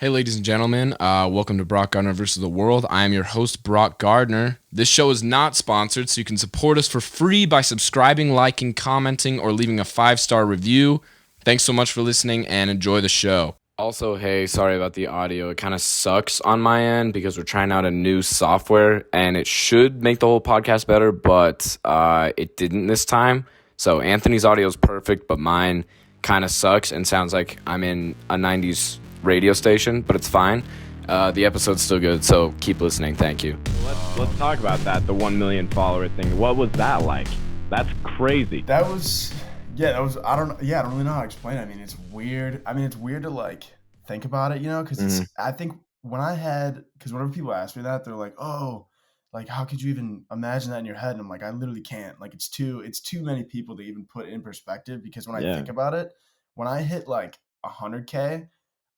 Hey, ladies and gentlemen, welcome to Broc Gardner vs. the World. I am your host, Broc Gardner. This show is not sponsored, so you can support us for free by subscribing, liking, commenting, or leaving a 5-star review. Thanks so much for listening, and enjoy the show. Also, hey, sorry about the audio. It kind of sucks on my end because we're trying out a new software, and it should make the whole podcast better, but it didn't this time. So Anthony's audio is perfect, but mine kind of sucks and sounds like I'm in a 90s radio station, but it's fine. The episode's still good, so keep listening. Thank you. Let's talk about that, the 1 million follower thing. What was that like? That's crazy. I don't really know how to explain it. I mean, it's weird. It's weird to like think about it, because I think because whenever people ask me that, they're like, oh, like, how could you even imagine that in your head? And I'm like, I literally can't. Like, it's too many people to even put in perspective, because when I think about it, when I hit like 100K,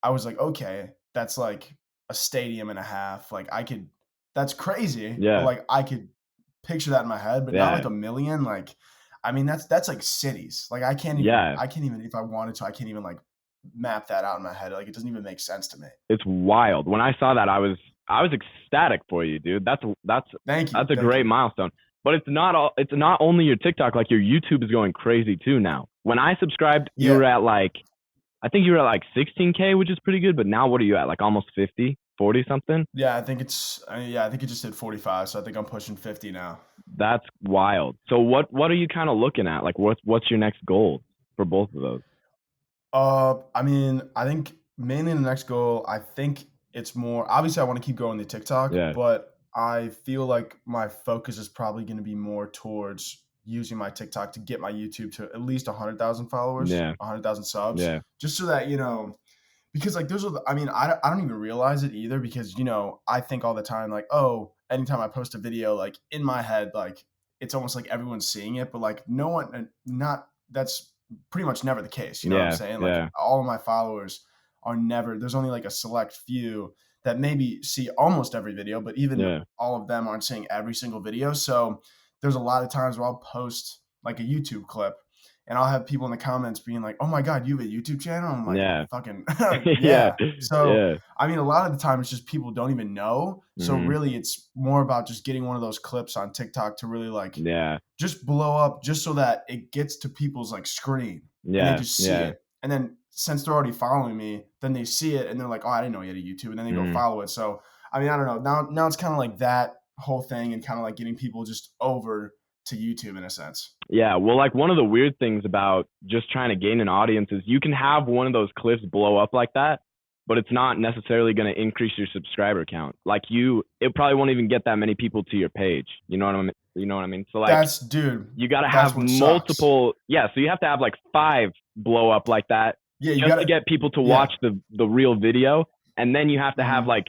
I was like, okay, that's like a stadium and a half. Like that's crazy. Yeah. But like I could picture that in my head, but not like 1 million. Like, that's like cities. Like I can't even, if I wanted to, I can't even like map that out in my head. Like it doesn't even make sense to me. It's wild. When I saw that, I was ecstatic for you, dude. That's Thank you. That's a great milestone. But it's not only your TikTok, like your YouTube is going crazy too now. When I subscribed, you were at like, I think you were at like 16K, which is pretty good. But now what are you at? Like almost 50, 40 something? Yeah, I think it just hit 45. So I think I'm pushing 50 now. That's wild. So what are you kind of looking at? Like what's your next goal for both of those? I think mainly the next goal, I think it's more, obviously I want to keep going the TikTok, but I feel like my focus is probably going to be more towards using my TikTok to get my YouTube to at least 100,000 followers, 100,000 subs, just so that, because like I don't even realize it either, because, I think all the time, like, oh, anytime I post a video, like in my head, like it's almost like everyone's seeing it, but like that's pretty much never the case. You know what I'm saying? Like all of my followers are never, there's only like a select few that maybe see almost every video, but even all of them aren't seeing every single video. So there's a lot of times where I'll post like a YouTube clip and I'll have people in the comments being like, oh my God, you have a YouTube channel? I'm like, fucking, So, a lot of the time it's just people don't even know. So really it's more about just getting one of those clips on TikTok to really like, just blow up, just so that it gets to people's like screen. And they just see it. And then since they're already following me, then they see it and they're like, oh, I didn't know you had a YouTube. And then they go follow it. So, I don't know. Now it's kind of like that whole thing and kind of like getting people just over to YouTube in a sense. Yeah, well, like one of the weird things about just trying to gain an audience is you can have one of those clips blow up like that, but it's not necessarily going to increase your subscriber count. Like it probably won't even get that many people to your page. You know what I mean? So like, you got to have multiple. Sucks. Yeah, so you have to have like 5 blow up like that. Yeah, you got to get people to watch the real video, and then you have to have like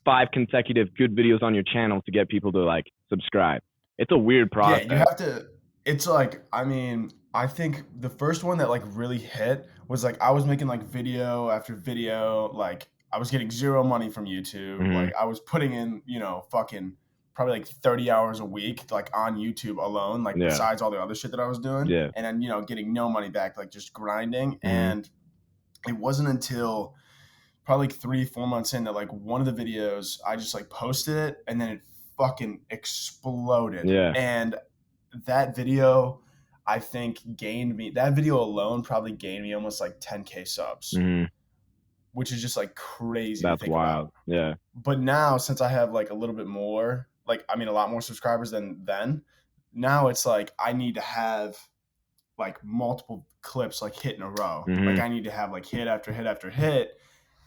5 consecutive good videos on your channel to get people to like subscribe. It's a weird process. Yeah, you have to. It's like, I think the first one that like really hit was like I was making like video after video, like I was getting 0 money from YouTube. Like I was putting in, fucking probably like 30 hours a week, like on YouTube alone, like besides all the other shit that I was doing. Yeah. And then, getting no money back, like just grinding. And it wasn't until probably like 3-4 months in that like one of the videos I just like posted it and then it fucking exploded. Yeah. And that video, I think that video alone probably gained me almost like 10K subs, which is just like crazy. That's wild. About. Yeah. But now since I have like a little bit more, like, a lot more subscribers than then, now it's like, I need to have like multiple clips like hit in a row. Like I need to have like hit after hit after hit.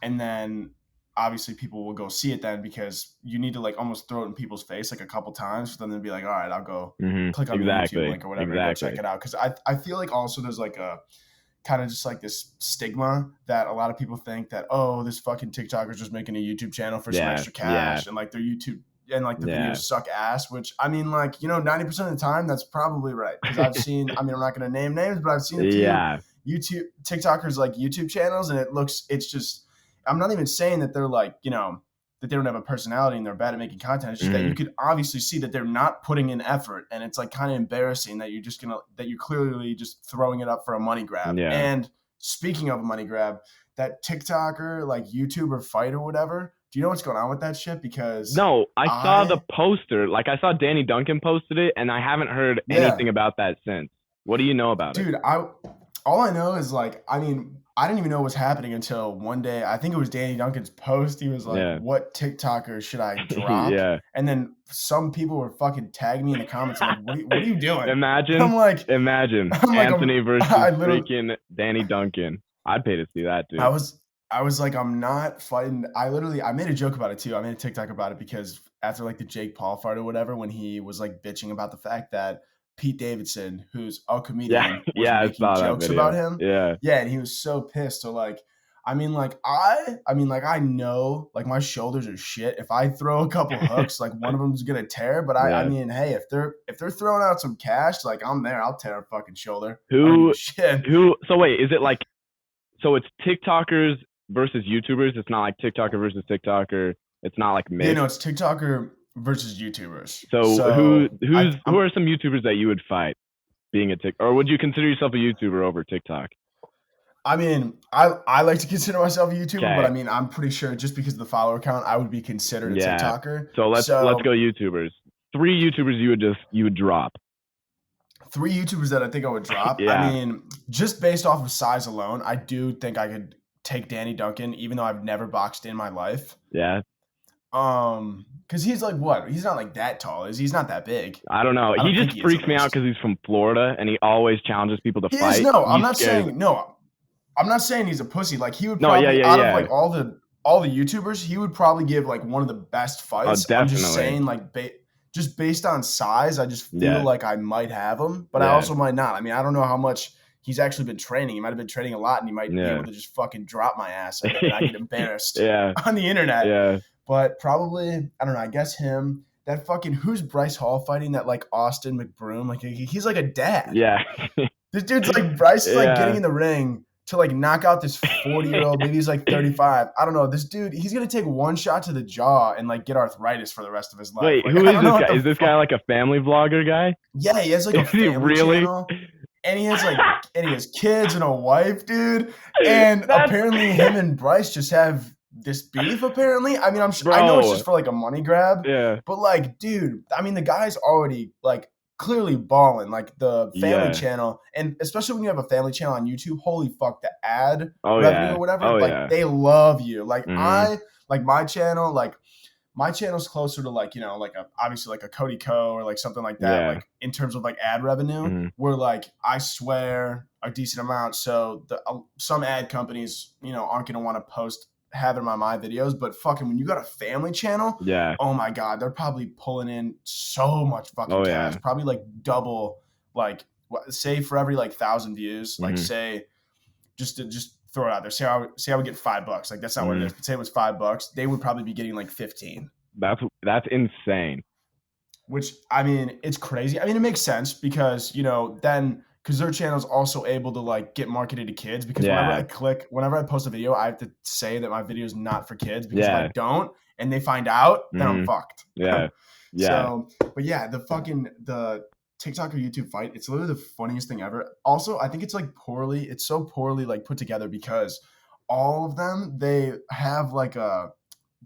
And then obviously people will go see it then, because you need to like almost throw it in people's face like a couple times for them to be like, all right, I'll go click on the YouTube link or whatever and go check it out. Because I feel like also there's like a kind of just like this stigma that a lot of people think that, oh, this fucking TikToker's just making a YouTube channel for some extra cash and like their YouTube and like the videos suck ass, which 90% of the time that's probably right. Because I've seen, I'm not going to name names, but I've seen a few YouTube TikTokers like YouTube channels, and it's just, I'm not even saying that they're like, that they don't have a personality and they're bad at making content. It's just that you could obviously see that they're not putting in effort, and it's like kind of embarrassing that you're clearly just throwing it up for a money grab. Yeah. And speaking of a money grab, that TikToker, like YouTuber fight or whatever. Do you know what's going on with that shit? Because no, I saw the poster. Like I saw Danny Duncan posted it, and I haven't heard anything about that since. What do you know about it? Dude, all I know is like, I mean, I didn't even know what was happening until one day. I think it was Danny Duncan's post. He was like, what TikToker should I drop? And then some people were fucking tagging me in the comments. I'm like, what are you doing? Imagine Anthony versus freaking Danny Duncan. I'd pay to see that, dude. I was like, I'm not fighting. I made a joke about it too. I made a TikTok about it because after like the Jake Paul fight or whatever, when he was like bitching about the fact that Pete Davidson, who's a comedian, was making jokes about him. Yeah, and he was so pissed. So like, I know like my shoulders are shit. If I throw a couple hooks, like one of them's gonna tear. But I mean, hey, if they're throwing out some cash, like I'm there. I'll tear a fucking shoulder. Who? So wait, is it like? So it's TikTokers versus YouTubers. It's not like TikToker versus TikToker. It's not like mixed. Yeah, no, it's TikToker versus YouTubers. So who are some YouTubers that you would fight being a TikToker? Or would you consider yourself a YouTuber over TikTok? I mean, I like to consider myself a YouTuber, but I mean, I'm pretty sure just because of the follower count, I would be considered a TikToker. So let's go YouTubers. 3 YouTubers you would drop. 3 YouTubers that I think I would drop. I mean, just based off of size alone, I do think I could take Danny Duncan, even though I've never boxed in my life. Yeah. Because he's like what? He's not like that tall, is he? He's not that big. I don't know. He just freaks me out because he's from Florida and he always challenges people to fight. I'm not saying he's a pussy. Like he would probably out of like all the YouTubers, he would probably give like one of the best fights. Oh, I'm just saying like just based on size, I just feel like I might have him, but I also might not. I mean, I don't know how much he's actually been training. He might have been training a lot, and he might be able to just fucking drop my ass and I get embarrassed on the internet. Yeah. But probably, I don't know, I guess him. That fucking, who's Bryce Hall fighting? That like Austin McBroom? Like he's like a dad. Yeah. This dude's like, Bryce is like getting in the ring to like knock out this 40-year-old, maybe he's like 35. I don't know. This dude, he's going to take one shot to the jaw and like get arthritis for the rest of his life. Wait, like, who is this guy? Is this guy like a family vlogger guy? Yeah, he has like a family channel. And he has kids and a wife, dude. And apparently him and Bryce just have this beef, apparently. I mean, I know it's just for like a money grab. Yeah. But like, dude, I mean, the guy's already like clearly balling, like the family channel, and especially when you have a family channel on YouTube, holy fuck, the ad revenue or whatever, they love you. Like my channel's closer to like, you know, like obviously like a Cody Co or like something like that, like in terms of like ad revenue, where like I swear a decent amount. So some ad companies, you know, aren't gonna want to post having my videos, but fucking when you got a family channel, oh my god, they're probably pulling in so much fucking cash, probably like double, like say for every like 1,000 views, like say just throw it out there, say I would get $5, like that's not what it is, but say it was $5, they would probably be getting like 15. That's insane. Which, I mean, it's crazy. I mean, it makes sense because, you know, then because their channel is also able to like get marketed to kids, because whenever I post a video, I have to say that my video is not for kids, because if I don't and they find out, then I'm fucked. So, but yeah, the TikTok or YouTube fight, it's literally the funniest thing ever. Also, I think it's so poorly like put together, because all of them, they have like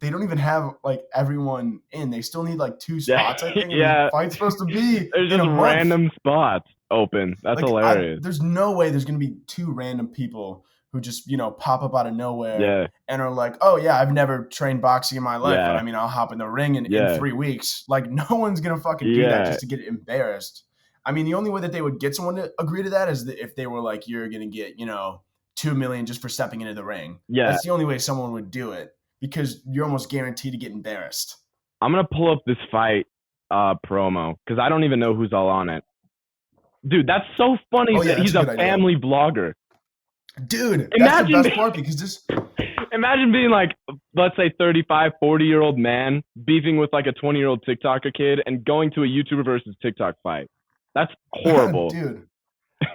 they don't even have like everyone in. They still need like 2 spots, I think. The fight's supposed to be there's just random spots open. That's like, hilarious. There's no way there's going to be 2 random people who just, you know, pop up out of nowhere and are like, oh yeah, I've never trained boxing in my life, but I mean, I'll hop in the ring in 3 weeks. Like, no one's going to fucking do that just to get embarrassed. I mean, the only way that they would get someone to agree to that is if they were like, you're going to get, you know, $2 million just for stepping into the ring. That's the only way someone would do it, because you're almost guaranteed to get embarrassed. I'm going to pull up this fight promo, because I don't even know who's all on it. Dude, that's so funny that he's a family blogger. Dude, that's the best part, because this... Imagine being like, let's say 35, 40-year-old man beefing with like a 20-year-old TikToker kid and going to a YouTuber versus TikTok fight. That's horrible. Dude,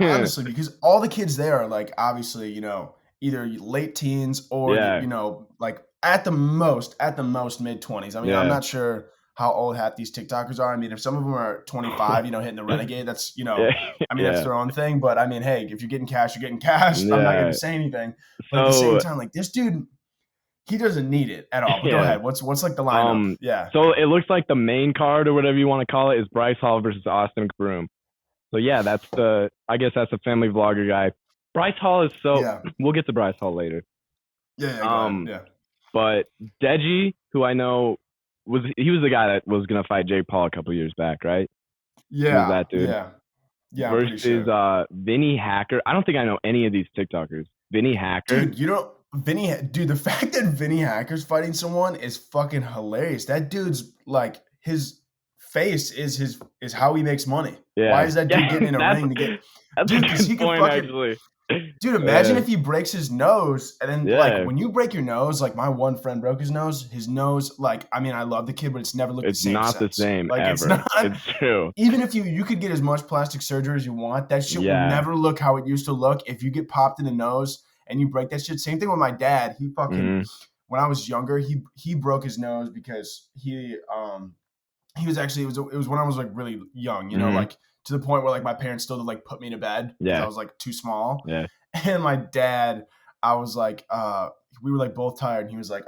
honestly, because all the kids there are like, obviously, you know, either late teens or, you know, like at the most mid-20s. I mean, I'm not sure how old half these TikTokers are. I mean, if some of them are 25, hitting the renegade, that's, I mean, that's their own thing. But I mean, hey, if you're getting cash, you're getting cash. I'm not going to say anything. But at the same time, like this dude, he doesn't need it at all. But go ahead. What's like the lineup? So it looks like the main card or whatever you want to call it is Bryce Hall versus Austin Broom. So yeah, I guess that's a family vlogger guy. Bryce Hall is we'll get to Bryce Hall later. Yeah. But Deji, who I know he was the guy that was gonna fight Jake Paul a couple years back, right? Yeah. That dude. Yeah. Versus Vinny Hacker. I don't think I know any of these TikTokers. Vinny Hacker. Dude, the fact that Vinny Hacker's fighting someone is fucking hilarious. That dude's like his face is how he makes money. Yeah. Why is that dude getting in a ring to get? That's dude, a good point, actually. Dude, imagine if he breaks his nose and then like when you break your nose, like my one friend broke his nose, like, I mean, I love the kid, but it's never looked the same. It's not the same like, ever. It's true. Even if you could get as much plastic surgery as you want, that shit will never look how it used to look. If you get popped in the nose and you break that shit. Same thing with my dad. He fucking when I was younger, he broke his nose because he was actually it was when I was like really young, like to the point where like my parents still like put me to bed because I was like too small. Yeah. And my dad, I was like, we were like both tired, and he was like,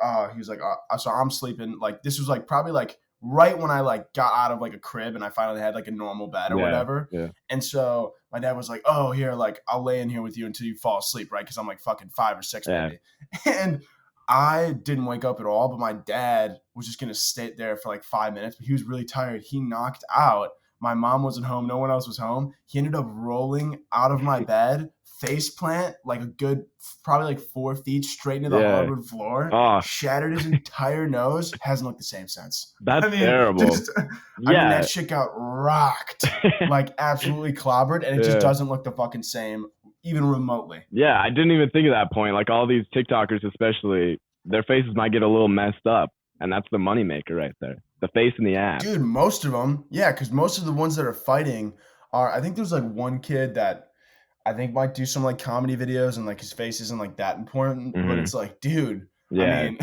so I'm sleeping. Like this was like probably like right when I like got out of like a crib and I finally had like a normal bed or whatever. Yeah. And so my dad was like, oh, here, like I'll lay in here with you until you fall asleep, right? Because I'm like fucking 5 or 6 maybe. And I didn't wake up at all, but my dad was just gonna sit there for like 5 minutes, but he was really tired. He knocked out. My mom wasn't home. No one else was home. He ended up rolling out of my bed, face plant, like a good, probably like 4 feet straight into the hardwood floor. Shattered his entire nose. Hasn't looked the same since. That's terrible. I mean, that shit got rocked, like absolutely clobbered, and it just doesn't look the fucking same, even remotely. Yeah, I didn't even think of that point. Like all these TikTokers, especially, their faces might get a little messed up, and that's the moneymaker right there. The face and the ass. Dude, most of them, because most of the ones that are fighting are, I think there's like one kid that I think might do some like comedy videos and like his face isn't like that important, but it's like, dude, I mean,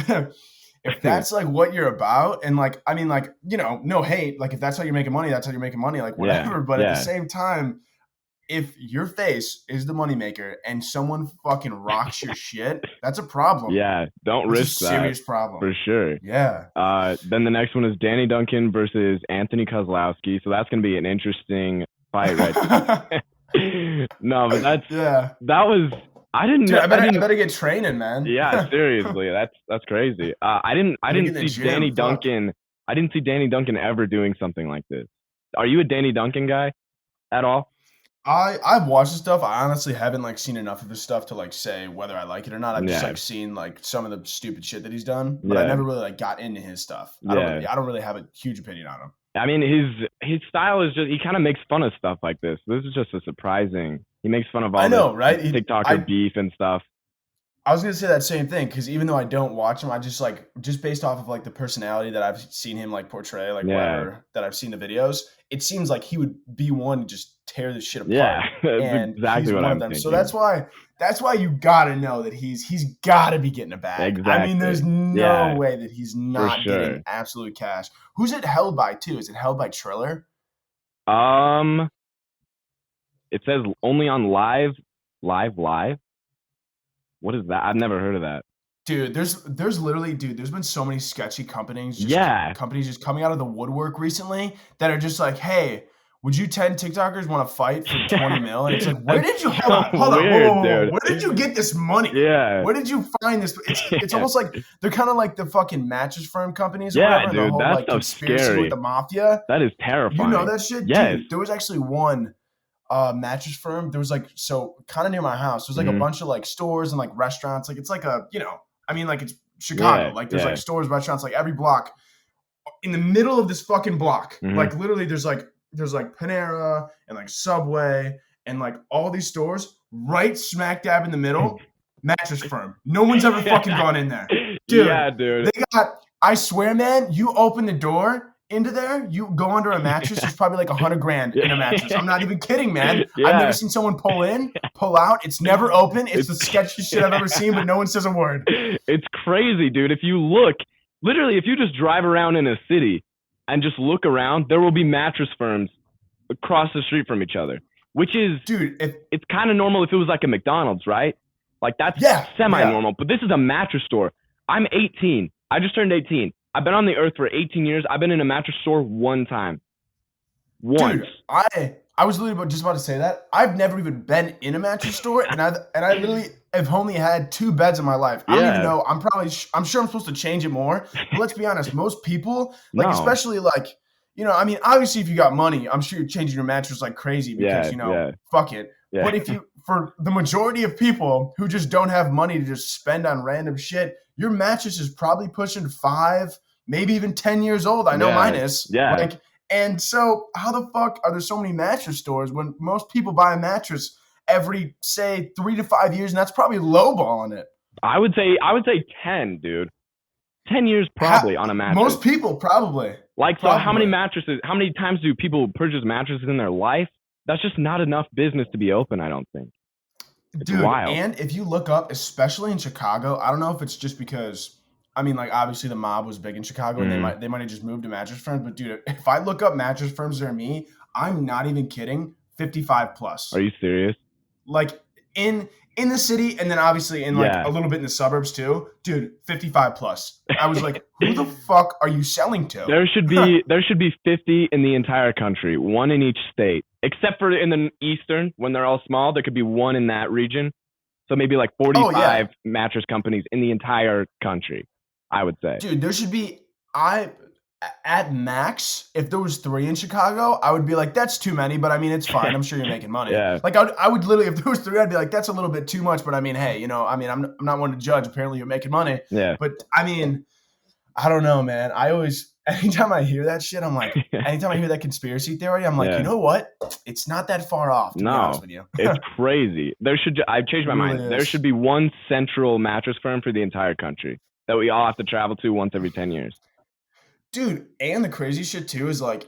if that's like what you're about, and like, I mean, like, no hate, like if that's how you're making money, that's how you're making money, like whatever. But at the same time, if your face is the moneymaker and someone fucking rocks your shit, that's a problem. Yeah, don't risk that. Serious problem. For sure. Yeah. Then the next one is Danny Duncan versus Anthony Kozlowski. So that's going to be an interesting fight right there. No, but that was, I didn't know. I better get training, man. Yeah, seriously. That's crazy. I didn't see Danny Duncan. I didn't see Danny Duncan ever doing something like this. Are you a Danny Duncan guy at all? I've watched his stuff. I honestly haven't like seen enough of his stuff to like say whether I like it or not. I've just like seen like some of the stupid shit that he's done, but I never really like got into his stuff. I don't really have a huge opinion on him. I mean, his style is just, he kind of makes fun of stuff like this. This is just a surprising. He makes fun of all TikToker beef and stuff. I was gonna say that same thing, because even though I don't watch him, I just based off of like the personality that I've seen him like portray, like whatever that I've seen the videos, it seems like he would be one to just tear this shit apart. Yeah, that's and exactly what I'm thinking. So that's why you gotta know that he's gotta be getting a bag. Exactly. I mean, there's no way that he's not getting absolute cash. Who's it held by too? Is it held by Triller? It says only on live. What is that? I've never heard of that. Dude, there's literally, there's been so many sketchy companies. Companies just coming out of the woodwork recently that are just like, hey, would you 10 TikTokers want to fight for 20 mil? And it's like, where did you, hold on, whoa, where did you get this money? Yeah. Where did you find this? It's almost like, they're kind of like the fucking mattress firm companies. Yeah, or whatever, dude, the whole, that's like, conspiracy scary. With the mafia. That is terrifying. You know that shit? Yes. Dude, there was actually one mattress firm. There was like, so kind of near my house, there's like a bunch of like stores and like restaurants. Like it's like a, I mean, like it's Chicago. Like there's like stores, restaurants, like every block. In the middle of this fucking block, like literally there's like Panera and like Subway and like all these stores right smack dab in the middle. Mattress firm. No one's ever fucking gone in there. Dude, yeah, dude. They got, I swear, man, you open the door into there, you go under a mattress, there's probably like $100,000 in a mattress. I'm not even kidding, man. I've never seen someone pull in, pull out. It's never open. It's the sketchiest shit I've ever seen, but no one says a word. It's crazy, dude. If you look, literally, if you just drive around in a city, and just look around, there will be mattress firms across the street from each other, which is, dude, it's kind of normal if it was like a McDonald's, right? Like that's semi-normal, but this is a mattress store. I'm 18. I just turned 18. I've been on the earth for 18 years. I've been in a mattress store one time. Once. Dude, I was literally just about to say that. I've never even been in a mattress store, and I literally have only had 2 beds in my life. I don't even know. I'm sure I'm supposed to change it more. But let's be honest, most people, like especially like, you know, I mean, obviously if you got money, I'm sure you're changing your mattress like crazy because fuck it. Yeah. But for the majority of people who just don't have money to just spend on random shit, your mattress is probably pushing 5, maybe even 10 years old. I know mine is. Yeah. Like, and so how the fuck are there so many mattress stores when most people buy a mattress every, say, 3 to 5 years, and that's probably lowballing it? I would say 10, dude. 10 years probably on a mattress. Most people probably. Like, so how many times do people purchase mattresses in their life? That's just not enough business to be open, I don't think. It's wild. And if you look up, especially in Chicago, I don't know if it's just because, I mean, like, obviously the mob was big in Chicago and they might have just moved to mattress firms. But, dude, if I look up mattress firms near me, I'm not even kidding, 55 plus. Are you serious? Like, in the city, and then obviously in like a little bit in the suburbs too, dude, 55 plus. I was like, who the fuck are you selling to? There should be 50 in the entire country, 1 in each state, except for in the eastern when they're all small. There could be 1 in that region, so maybe like 45 mattress companies in the entire country. I would say, dude, there should be. At max, if there was 3 in Chicago, I would be like, that's too many, but I mean, it's fine. I'm sure you're making money. Like I would literally, if there was 3, I'd be like, that's a little bit too much, but I mean, hey, you know, I mean, I'm not one to judge. Apparently you're making money. Yeah. But I mean, I don't know, man. Anytime I hear that shit, I'm like, anytime I hear that conspiracy theory, I'm like, you know what? It's not that far off, to be honest with you. It's crazy. I've changed my mind. There should be 1 central mattress firm for the entire country that we all have to travel to once every 10 years. Dude, and the crazy shit too is like,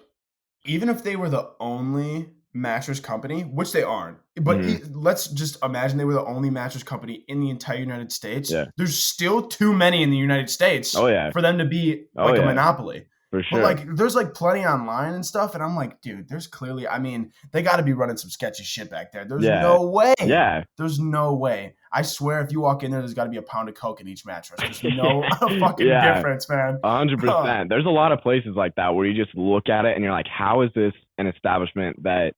even if they were the only mattress company, which they aren't, but let's just imagine they were the only mattress company in the entire United States. Yeah. There's still too many in the United States for them to be like a monopoly. For sure. But like, there's like plenty online and stuff, and I'm like, dude, there's clearly, I mean, they got to be running some sketchy shit back there. There's no way. Yeah. There's no way. I swear, if you walk in there's got to be a pound of coke in each mattress. There's no fucking difference, man. 100%. There's a lot of places like that where you just look at it and you're like, how is this an establishment that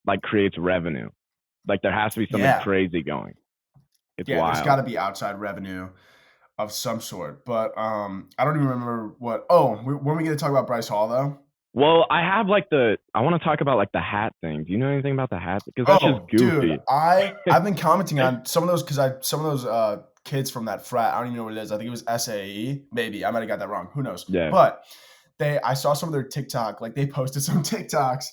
like creates revenue? Like there has to be something crazy going. It's wild. There's got to be outside revenue of some sort. But I don't even remember what. Oh, when we going to talk about Bryce Hall though? Well, I want to talk about like the hat thing. Do you know anything about the hat? Because that's just goofy. Dude, I've been commenting on some of those kids from that frat. I don't even know what it is. I think it was SAE. Maybe I might have got that wrong. Who knows? Yeah. But I saw some of their TikTok. Like they posted some TikToks,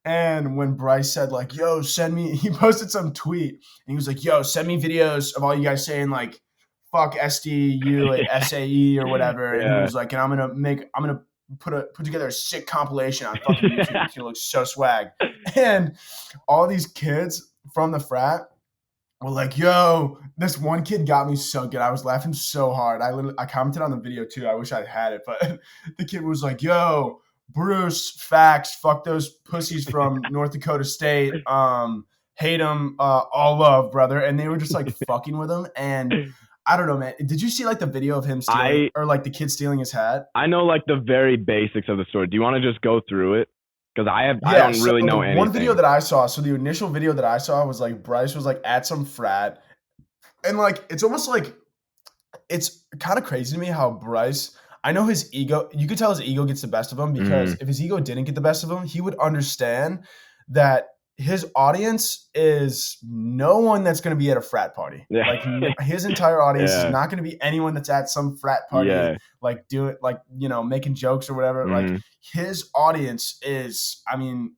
and when Bryce said like, "Yo, he posted some tweet, and he was like, "Yo, send me videos of all you guys saying like, fuck SDU and SAE or whatever." And he was like, "And I'm gonna put together a sick compilation on fucking YouTube. It's gonna look so swag." And all these kids from the frat were like, "Yo, this one kid got me so good. I was laughing so hard. I commented on the video too. I wish I had it, but the kid was like, "Yo, Bruce, facts. Fuck those pussies from North Dakota State. Hate them. All love, brother." And they were just like fucking with him. And I don't know, man. Did you see like the video of him stealing or like the kid stealing his hat? I know like the very basics of the story. Do you want to just go through it? Because I don't really know anything. One video that I saw, so the initial video that I saw was like Bryce was like at some frat, and like it's almost like it's kind of crazy to me how Bryce. I know his ego. You could tell his ego gets the best of him because if his ego didn't get the best of him, he would understand that his audience is no one that's going to be at a frat party. Yeah. Like his entire audience is not going to be anyone that's at some frat party, like making jokes or whatever. Like his audience is, I mean,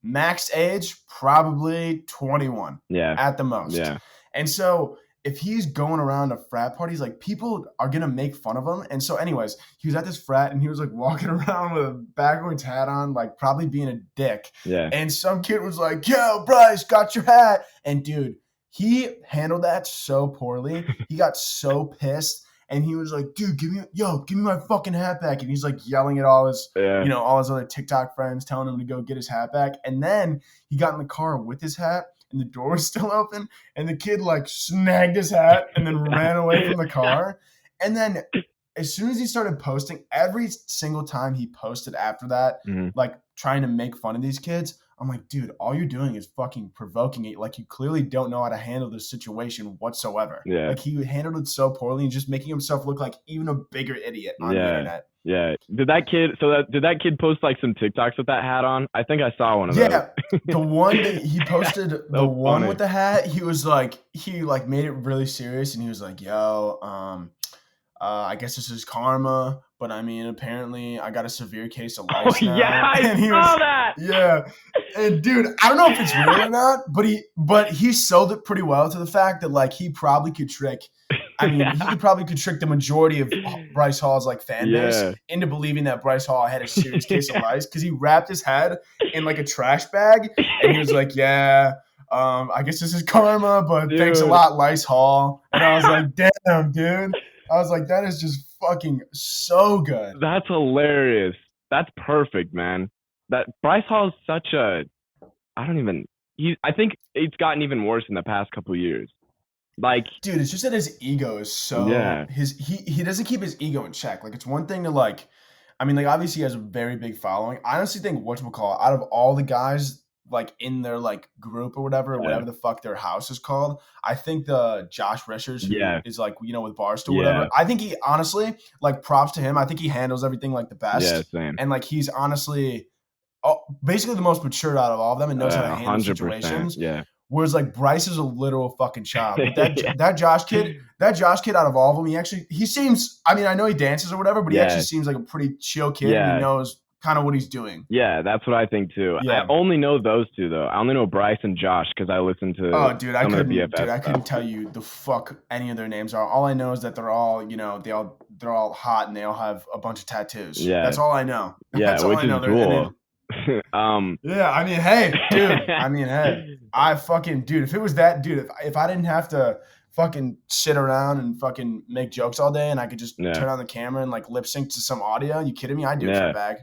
max age, probably 21 at the most. Yeah. And so if he's going around to frat parties, like people are going to make fun of him. And so anyways, he was at this frat and he was like walking around with a backwards hat on, like probably being a dick. Yeah. And some kid was like, "Yo, Bryce, got your hat." And dude, he handled that so poorly. He got so pissed. and he was like, dude, give me my fucking hat back. And he's like yelling at all his, all his other TikTok friends, telling him to go get his hat back. And then he got in the car with his hat, and the door was still open, and the kid like snagged his hat and then ran away from the car. And then as soon as he started posting, every single time he posted after that, like trying to make fun of these kids, I'm like, dude, all you're doing is fucking provoking it. Like, you clearly don't know how to handle this situation whatsoever. Yeah. Like, he handled it so poorly and just making himself look like even a bigger idiot on the internet. Yeah. Did that kid post like some TikToks with that hat on? I think I saw one of those. Yeah. The one that he posted, the one with the hat, he made it really serious, and he was like, yo, I guess this is karma, but I mean, apparently I got a severe case of lice now. Yeah, I saw that. Yeah. And dude, I don't know if it's real or not, but he sold it pretty well to the fact that like he probably could trick the majority of Bryce Hall's like fan base into believing that Bryce Hall had a serious case of lice, because he wrapped his head in like a trash bag, and he was like, I guess this is karma, but thanks a lot, Lice Hall. And I was like, damn, dude. I was like, that is just fucking so good. That's hilarious. That's perfect, man. That Bryce Hall is such a, I think it's gotten even worse in the past couple of years. Like, dude, it's just that his ego is so he doesn't keep his ego in check. Like, it's one thing to like, I mean, like, obviously he has a very big following. I honestly think whatchamacallit, out of all the guys like in their like group or whatever the fuck their house is called, I think the Josh Richards, who is like, with Barstool, whatever, I think he honestly, like, props to him. I think he handles everything like the best. Yeah, same. And like, he's honestly basically the most mature out of all of them and knows how to handle situations. Yeah. Whereas like Bryce is a literal fucking child. But that Josh kid out of all of them, he seems, I mean, I know he dances or whatever, but he actually seems like a pretty chill kid, and he knows kind of what he's doing. Yeah, that's what I think too. Yeah. I only know those two though. I only know Bryce and Josh because I listen to I couldn't tell you the fuck any of their names are. All I know is that they're all, they're all hot and they all have a bunch of tattoos. Yeah. That's all I know. Yeah, that's all which I know. Is cool. Yeah, I mean, hey, dude. I fucking, dude, if it was that, dude, if I didn't have to fucking sit around and fucking make jokes all day and I could just turn on the camera and like lip sync to some audio, you kidding me? I'd do it for a bag.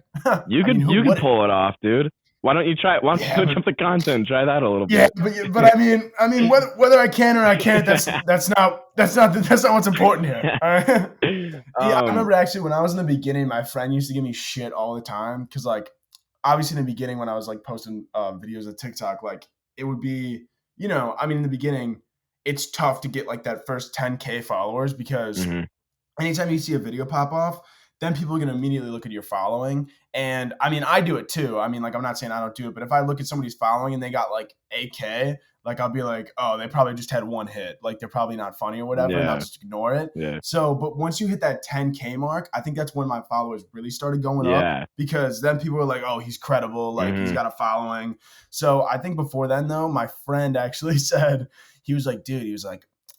You could pull it off, dude. Why don't you try it? Why don't you switch up the content? Try that a little bit. Yeah, but I mean, whether I can or I can't, that's not what's important here. All right? I remember actually when I was in the beginning, my friend used to give me shit all the time because, like, obviously in the beginning when I was like posting videos of TikTok, like it would be, in the beginning, it's tough to get like that first 10K followers because anytime you see a video pop off, then people are going to immediately look at your following. And I mean, I do it too. I mean, like, I'm not saying I don't do it, but if I look at somebody's following and they got like 8K, like I'll be like, oh, they probably just had one hit. Like they're probably not funny or whatever. And I'll just ignore it. Yeah. So, but once you hit that 10K mark, I think that's when my followers really started going up because then people were like, oh, he's credible. Like he's got a following. So I think before then though, my friend actually said, he was like, dude,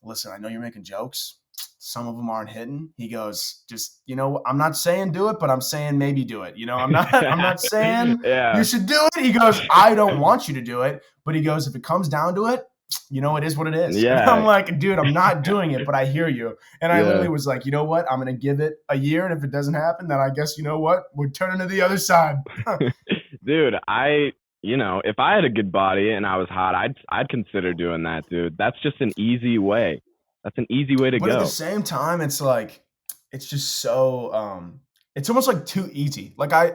listen, I know you're making jokes. Some of them aren't hitting. He goes, just, I'm not saying do it, but I'm saying maybe do it. I'm not saying you should do it. He goes, I don't want you to do it. But he goes, if it comes down to it, it is what it is. Yeah. And I'm like, dude, I'm not doing it, but I hear you. And I literally was like, you know what? I'm going to give it a year. And if it doesn't happen, then I guess, we're turning to the other side. Dude, if I had a good body and I was hot, I'd consider doing that, dude. That's just an easy way. That's an easy way to go. But at the same time, it's like, it's just so, it's almost like too easy. Like I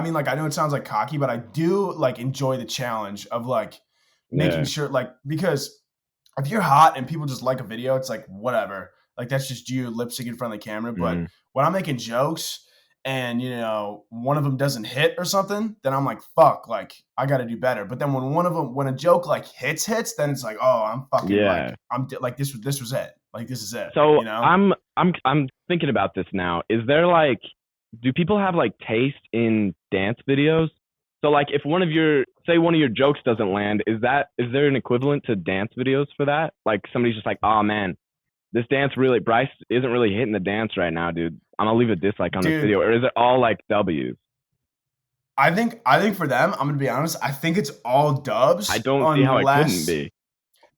mean, like, I know it sounds like cocky, but I do like enjoy the challenge of like making sure, like, because if you're hot and people just like a video, it's like, whatever. Like, that's just you lip syncing in front of the camera. But when I'm making jokes and, one of them doesn't hit or something, then I'm like, fuck, like, I got to do better. But then when a joke like hits, then it's like, oh, I'm fucking like, I'm like, this was it. Like, this is it. So I'm thinking about this now. Is there like, do people have like taste in dance videos? So like, if one of your jokes doesn't land, is there an equivalent to dance videos for that? Like somebody's just like, oh man, this dance Bryce isn't really hitting the dance right now, dude. I'm gonna leave a dislike on this video. Or is it all like W's? I think for them, I'm gonna be honest, I think it's all dubs. I don't see how it couldn't be.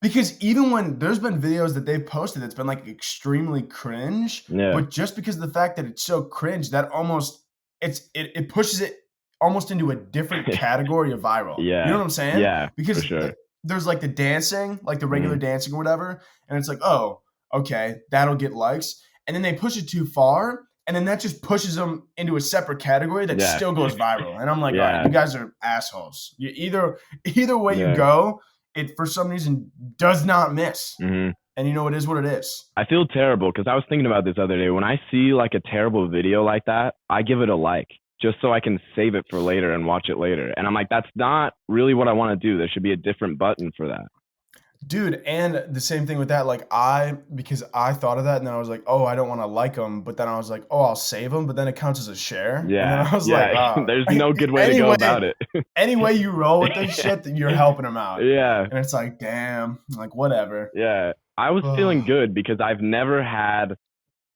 Because even when there's been videos that they've posted that's been like extremely cringe, but just because of the fact that it's so cringe, that almost it pushes it almost into a different category of viral. Yeah. You know what I'm saying? Yeah. Because for sure. there's like the dancing, like the regular dancing or whatever, and it's like, oh, okay, that'll get likes. And then they push it too far, and then that just pushes them into a separate category that still goes viral. And I'm like, all right, you guys are assholes. Either way you go, it for some reason does not miss. And you know, it is what it is. I feel terrible because I was thinking about this the other day. When I see like a terrible video like that, I give it a like just so I can save it for later and watch it later. And I'm like, that's not really what I want to do. There should be a different button for that. Dude, and the same thing with that, like because I thought of that and then I was like, oh, I don't want to like them, but then I was like, oh, I'll save them, but then it counts as a share. Yeah. And then I was like, oh. There's no good way to go about it. Any way you roll with this shit, you're helping them out. Yeah. And it's like, damn, like whatever. Yeah. I was feeling good because I've never had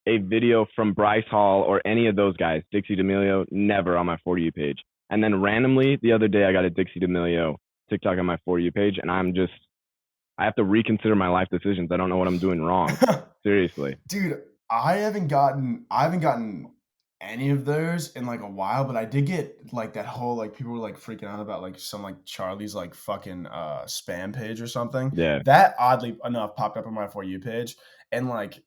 a video from Bryce Hall or any of those guys, Dixie D'Amelio, never on my For You page. And then randomly the other day I got a Dixie D'Amelio TikTok on my For You page, and I have to reconsider my life decisions. I don't know what I'm doing wrong. Seriously. Dude, I haven't gotten any of those in like a while, but I did get like that whole like people were like freaking out about like some like Charlie's like fucking spam page or something. Yeah. That oddly enough popped up on my For You page, and like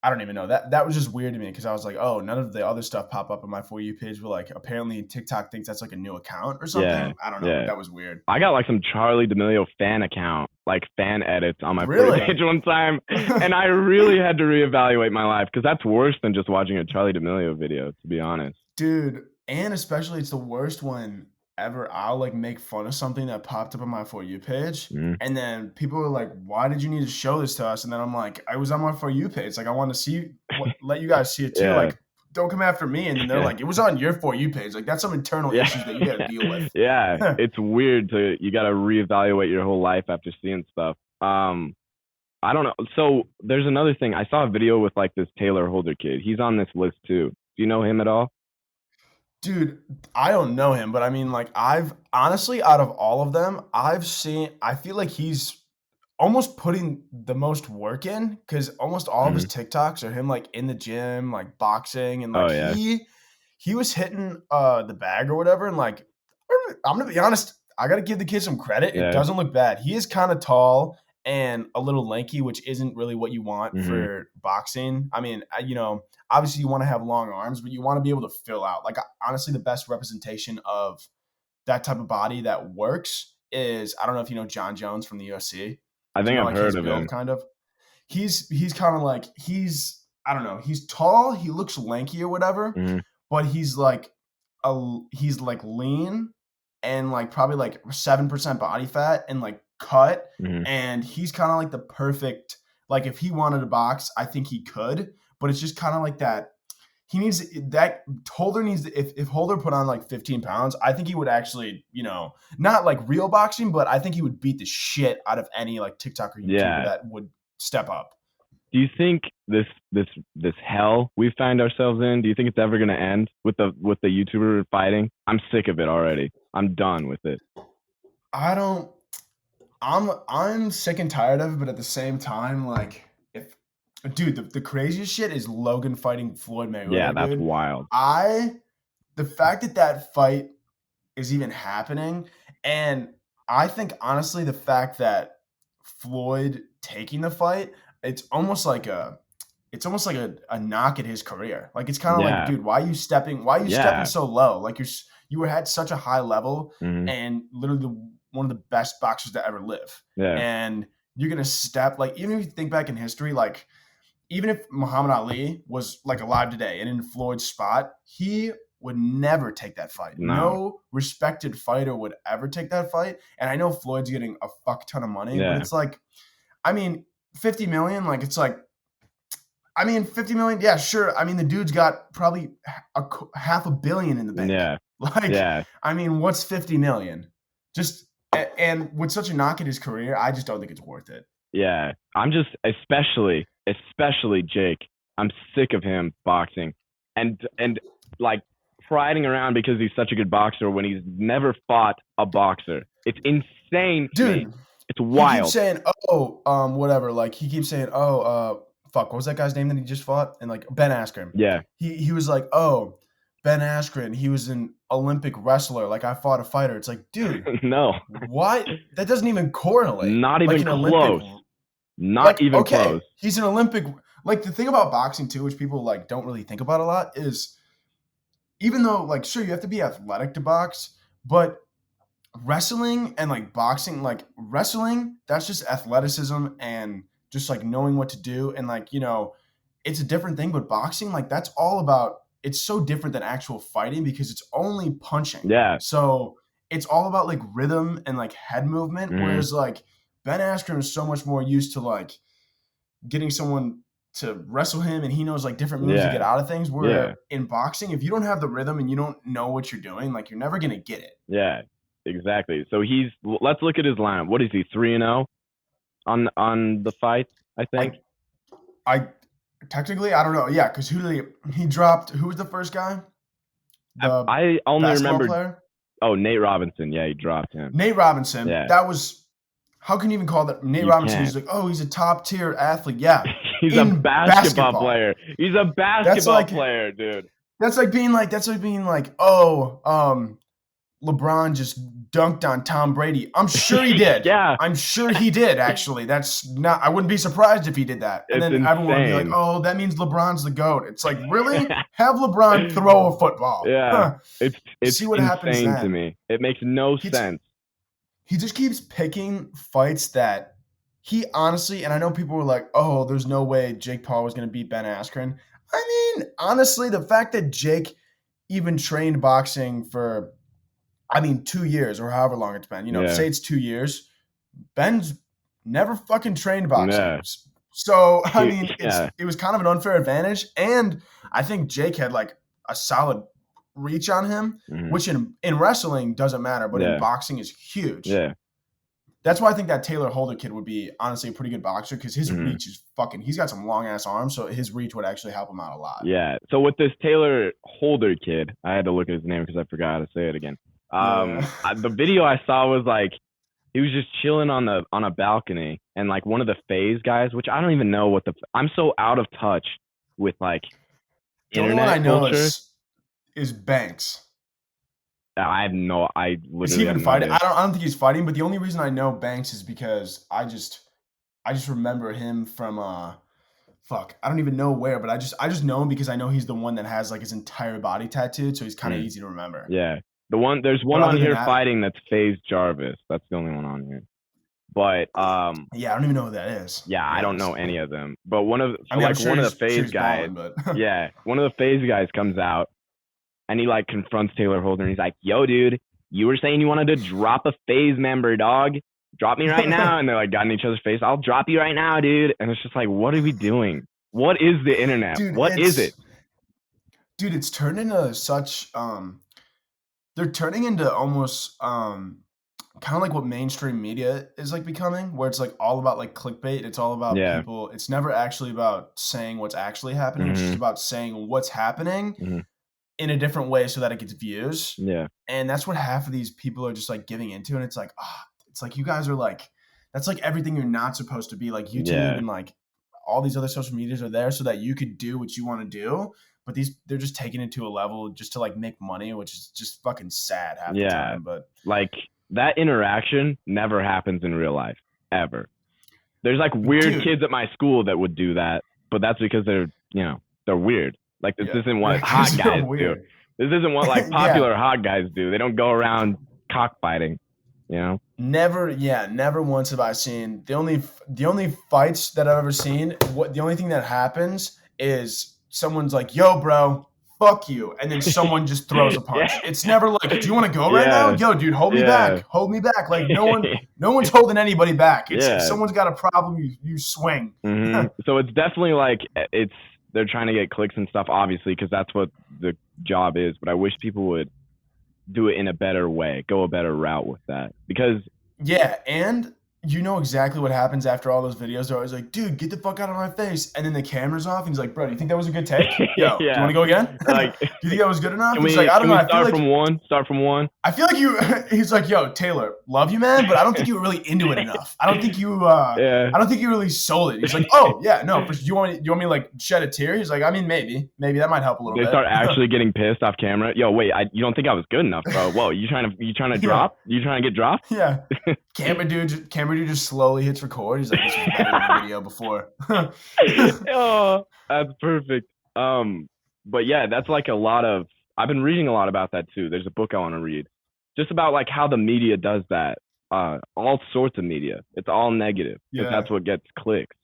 I don't even know. That was just weird to me because I was like, oh, none of the other stuff pop up on my For You page, but like apparently TikTok thinks that's like a new account or something. Yeah, I don't know. That was weird. I got like some Charlie D'Amelio fan account, like fan edits on my For You page one time, and I really had to reevaluate my life because that's worse than just watching a Charlie D'Amelio video, to be honest. Dude, and especially it's the worst when ever I'll like make fun of something that popped up on my For You page, and then people are like, why did you need to show this to us? And then I'm like, I was on my For You page, like I want to see let you guys see it too. Like, don't come after me. And then they're like, it was on your For You page. Like that's some internal issues that you gotta deal with. It's weird you gotta reevaluate your whole life after seeing stuff. I don't know. So there's another thing. I saw a video with like this Taylor Holder kid. He's on this list too. Do you know him at all? Dude, I don't know him, but I mean, like, I've honestly, out of all of them, I feel like he's almost putting the most work in because almost all of his TikToks are him, like, in the gym, like, boxing, and, like, he was hitting the bag or whatever, and, like, I'm going to be honest, I got to give the kid some credit. It doesn't look bad. He is kind of tall and a little lanky, which isn't really what you want for boxing. I mean, you know, obviously you want to have long arms, but you want to be able to fill out. Like, honestly, the best representation of that type of body that works is, I don't know if you know John Jones from the UFC. I think I've heard of him. Kind of. He's kind of like, I don't know, he's tall, he looks lanky or whatever, but he's like lean and like probably like 7% body fat and like cut, and he's kind of like the perfect, like if he wanted to box, I think he could, but it's just kind of like that. He needs that Holder needs if Holder put on like 15 pounds, I think he would actually, you know, not like real boxing, but I think he would beat the shit out of any like TikTok or YouTuber that would step up. Do you think this hell we find ourselves in, do you think it's ever going to end with the YouTuber fighting? I'm sick of it already. I'm done with it. I'm sick and tired of it, but at the same time, like, the craziest shit is Logan fighting Floyd Mayweather. Yeah, that's wild. The fact that fight is even happening, and I think honestly the fact that Floyd taking the fight, it's almost like a knock at his career. Like it's kind of like, dude, why are you stepping so low? Like you were at such a high level and literally one of the best boxers to ever live. Yeah. And you're going to step, like, even if you think back in history, like, even if Muhammad Ali was, like, alive today and in Floyd's spot, he would never take that fight. No respected fighter would ever take that fight. And I know Floyd's getting a fuck ton of money, but it's like, I mean, 50 million, like, it's like, I mean, 50 million, yeah, sure. I mean, the dude's got probably $500 million in the bank. Yeah. Like, I mean, what's 50 million? And with such a knock at his career, I just don't think it's worth it. Yeah. I'm just, especially Jake, I'm sick of him boxing and like priding around because he's such a good boxer when he's never fought a boxer. It's insane. Dude, It's wild. He keeps saying, whatever. Like, he keeps saying, fuck, what was that guy's name that he just fought? And like, Ben Askren. Yeah. He was like, oh, Ben Askren, he was an Olympic wrestler. Like, I fought a fighter. It's like, dude. No. What? That doesn't even correlate. Not even close. Not even close. He's an Olympic. Like, the thing about boxing, too, which people, like, don't really think about a lot is, even though, like, sure, you have to be athletic to box, but wrestling and, like, boxing, like, wrestling, that's just athleticism and just, like, knowing what to do. And, like, you know, it's a different thing. But boxing, like, that's all about – it's so different than actual fighting because it's only punching. Yeah. So it's all about, like, rhythm and, like, head movement, whereas, like, Ben Askren is so much more used to, like, getting someone – to wrestle him, and he knows like different moves to get out of things. Where in boxing, if you don't have the rhythm and you don't know what you're doing, like you're never gonna get it. Yeah, exactly. So let's look at his lineup. What is he, 3-0 on the fights? I think. I technically I don't know. Yeah, because he dropped? Who was the first guy? I only remember. Player? Oh, Nate Robinson. Yeah, he dropped him. Nate Robinson. Yeah. That was. How can you even call that Nate Robinson? He's like, oh, he's a top tier athlete. Yeah. He's a basketball player. He's a basketball player, dude. That's like being like, oh, LeBron just dunked on Tom Brady. I'm sure he did. Yeah. I'm sure he did, actually. That's not, I wouldn't be surprised if he did that. And then everyone would be like, oh, that means LeBron's the GOAT. It's like, really? Have LeBron throw a football. Yeah. It's see what happens insane then. to me. It makes no sense. He just keeps picking fights that he honestly, and I know people were like, oh, there's no way Jake Paul was going to beat Ben Askren. I mean, honestly, the fact that Jake even trained boxing for, 2 years or however long it's been, say it's 2 years, Ben's never fucking trained boxing. Yeah. So, it was kind of an unfair advantage. And I think Jake had like a solid reach on him, which in wrestling doesn't matter, but in boxing is huge. Yeah. That's why I think that Taylor Holder kid would be honestly a pretty good boxer because his reach is he's got some long ass arms, so his reach would actually help him out a lot. Yeah. So with this Taylor Holder kid, I had to look at his name because I forgot how to say it again. The video I saw was like he was just chilling on a balcony, and like one of the FaZe guys, which I don't even know I'm so out of touch with like internet culture. The only one I know is Banks. I literally is he even fighting? I don't think he's fighting, but the only reason I know Banks is because I just remember him from I don't even know where, but I just know him because I know he's the one that has like his entire body tattooed, so he's kind of easy to remember. Yeah. There's one on here fighting that's FaZe Jarvis. That's the only one on here. But yeah, I don't even know who that is. Yeah, I don't know any of them. But one of the FaZe guys, yeah, one of the FaZe guys comes out. And he like confronts Taylor Holder and he's like, yo, dude, you were saying you wanted to drop a FaZe member, dog. Drop me right now. And they're like got in each other's face. I'll drop you right now, dude. And it's just like, what are we doing? What is the internet? Dude, what is it? Dude, it's turned into such they're turning into almost kind of like what mainstream media is like becoming, where it's like all about like clickbait. It's all about people. It's never actually about saying what's actually happening. It's just about saying what's happening. In a different way so that it gets views. Yeah. And that's what half of these people are just like giving into. And it's like, it's like you guys are like, that's like everything you're not supposed to be. Like YouTube and like all these other social medias are there so that you could do what you want to do. But they're just taking it to a level just to like make money, which is just fucking sad half the time. But like that interaction never happens in real life, ever. There's like weird kids at my school that would do that, but that's because they're weird. Like this isn't what hot guys do. This isn't what like popular hot guys do. They don't go around cockfighting, Never once have I seen the only fights that I've ever seen. The only thing that happens is someone's like, "Yo, bro, fuck you," and then someone just throws a punch. It's never like, "Do you want to go right now?" "Yo, dude, hold me back. Like no one's holding anybody back. If someone's got a problem, you swing. So it's definitely like they're trying to get clicks and stuff, obviously, because that's what the job is. But I wish people would do it in a better way, go a better route with that. Because and you know exactly what happens after all those videos. They're always like, dude, get the fuck out of my face. And then the camera's off and he's like, bro, do you think that was a good take? Yo, do you want to go again? Like, do you think that was good enough? Can He's we, like, I don't know. I feel start like from one? Start from one. I feel like he's like, yo, Taylor, love you, man, but I don't think you were really into it enough. I don't think you I don't think you really sold it. He's like, oh yeah, no, do you want me to like shed a tear? He's like, I mean, maybe that might help a little bit. They start actually getting pissed off camera. Yo, wait, you don't think I was good enough, bro? Whoa, you trying to drop? You trying to get dropped? Yeah. Camera dude just slowly hits record. He's like, this was better than the video before. Oh, that's perfect. But yeah, that's like I've been reading a lot about that too. There's a book I want to read just about like how the media does that. All sorts of media. It's all negative. Yeah. That's what gets clicks.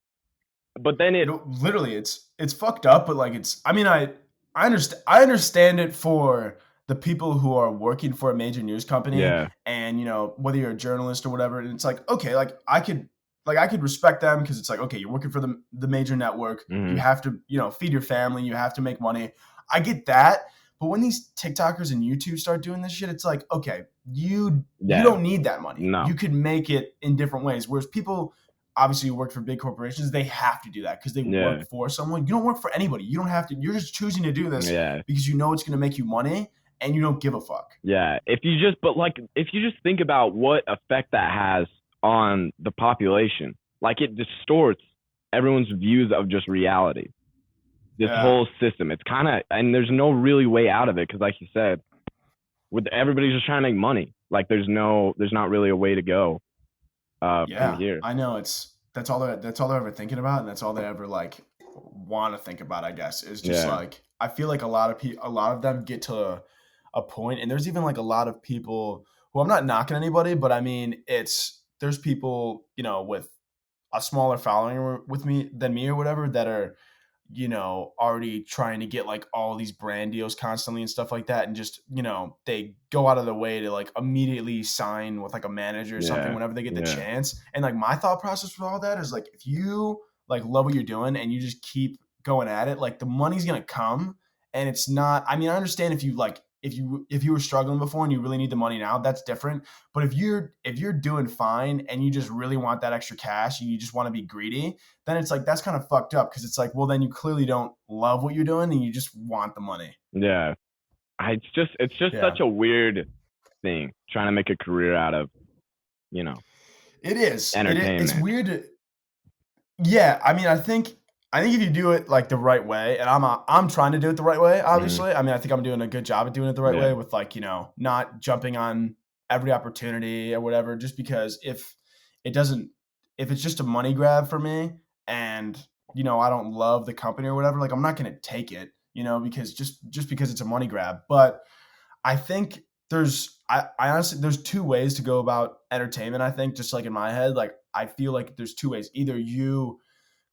But then literally it's fucked up, but like I understand it for the people who are working for a major news company. Yeah. And whether you're a journalist or whatever, and it's like, okay, like I could respect them because it's like, okay, you're working for the major network. Mm-hmm. You have to, feed your family. You have to make money. I get that. But when these TikTokers and YouTube start doing this shit, it's like, okay, you don't need that money. No. You could make it in different ways. Whereas people obviously who work for big corporations, they have to do that because they work for someone. You don't work for anybody. You don't have to. You're just choosing to do this because you know it's going to make you money and you don't give a fuck. Yeah. If you just think about what effect that has on the population, like it distorts everyone's views of just reality. This whole system, it's kind of, and there's no really way out of it because, like you said, everybody's just trying to make money. Like there's not really a way to go from here. I know that's all they're ever thinking about, and that's all they ever like want to think about. I guess is just like I feel like a lot of them get to a point, and there's even like a lot of people who I'm not knocking anybody, but I mean there's people with a smaller following than me or whatever that are already trying to get like all these brand deals constantly and stuff like that. And just, they go out of their way to like immediately sign with like a manager or something whenever they get the chance. And like my thought process with all that is like, if you like love what you're doing and you just keep going at it, like the money's going to come. And it's not, I mean, I understand if you like, if you were struggling before and you really need the money now, that's different. But if you're doing fine and you just really want that extra cash and you just want to be greedy, then it's like that's kind of fucked up because it's like, well, then you clearly don't love what you're doing and you just want the money. Yeah, it's just such a weird thing trying to make a career out of, It is entertainment. It's weird. Yeah, I mean, I think if you do it like the right way, and I'm trying to do it the right way, obviously. I mean, I think I'm doing a good job at doing it the right way with like, not jumping on every opportunity or whatever, just because if it's just a money grab for me and, I don't love the company or whatever, like I'm not going to take it, because just because it's a money grab. But I think I honestly, there's two ways to go about entertainment. I think just like in my head, like I feel like there's two ways. Either you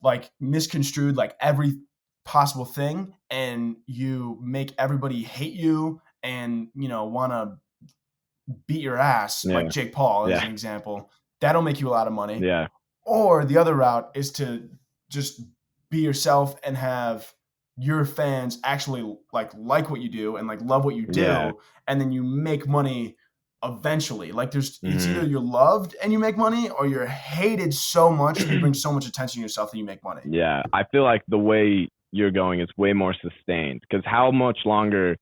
like misconstrued like every possible thing and you make everybody hate you and want to beat your ass like Jake Paul as an example. That'll make you a lot of money. Yeah. Or the other route is to just be yourself and have your fans actually like what you do and like love what you do, and then you make money eventually. Like it's either you're loved and you make money or you're hated so much and you bring so much attention to yourself that you make money. Yeah, I feel like the way you're going is way more sustained because how much longer?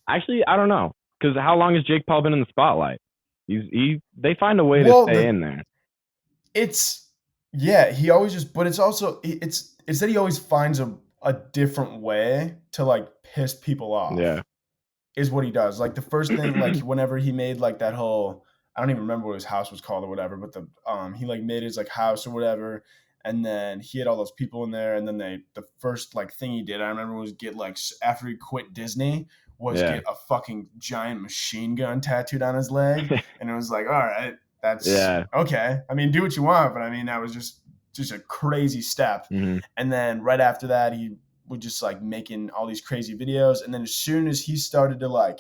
Actually, I don't know because how long has Jake Paul been in the spotlight? They find a way to stay in there. He always just, but it's also it's that he always finds a different way to like piss people off. Yeah. Is what he does. Like the first thing, like whenever he made like that whole, I don't even remember what his house was called or whatever, but he like made his like house or whatever, and then he had all those people in there, and then the first like thing he did, I remember, was get like after he quit Disney, get a fucking giant machine gun tattooed on his leg, and it was like, all right, that's okay. I mean, do what you want, but I mean that was just a crazy step. And then right after that, he would just like making all these crazy videos. And then as soon as he started to like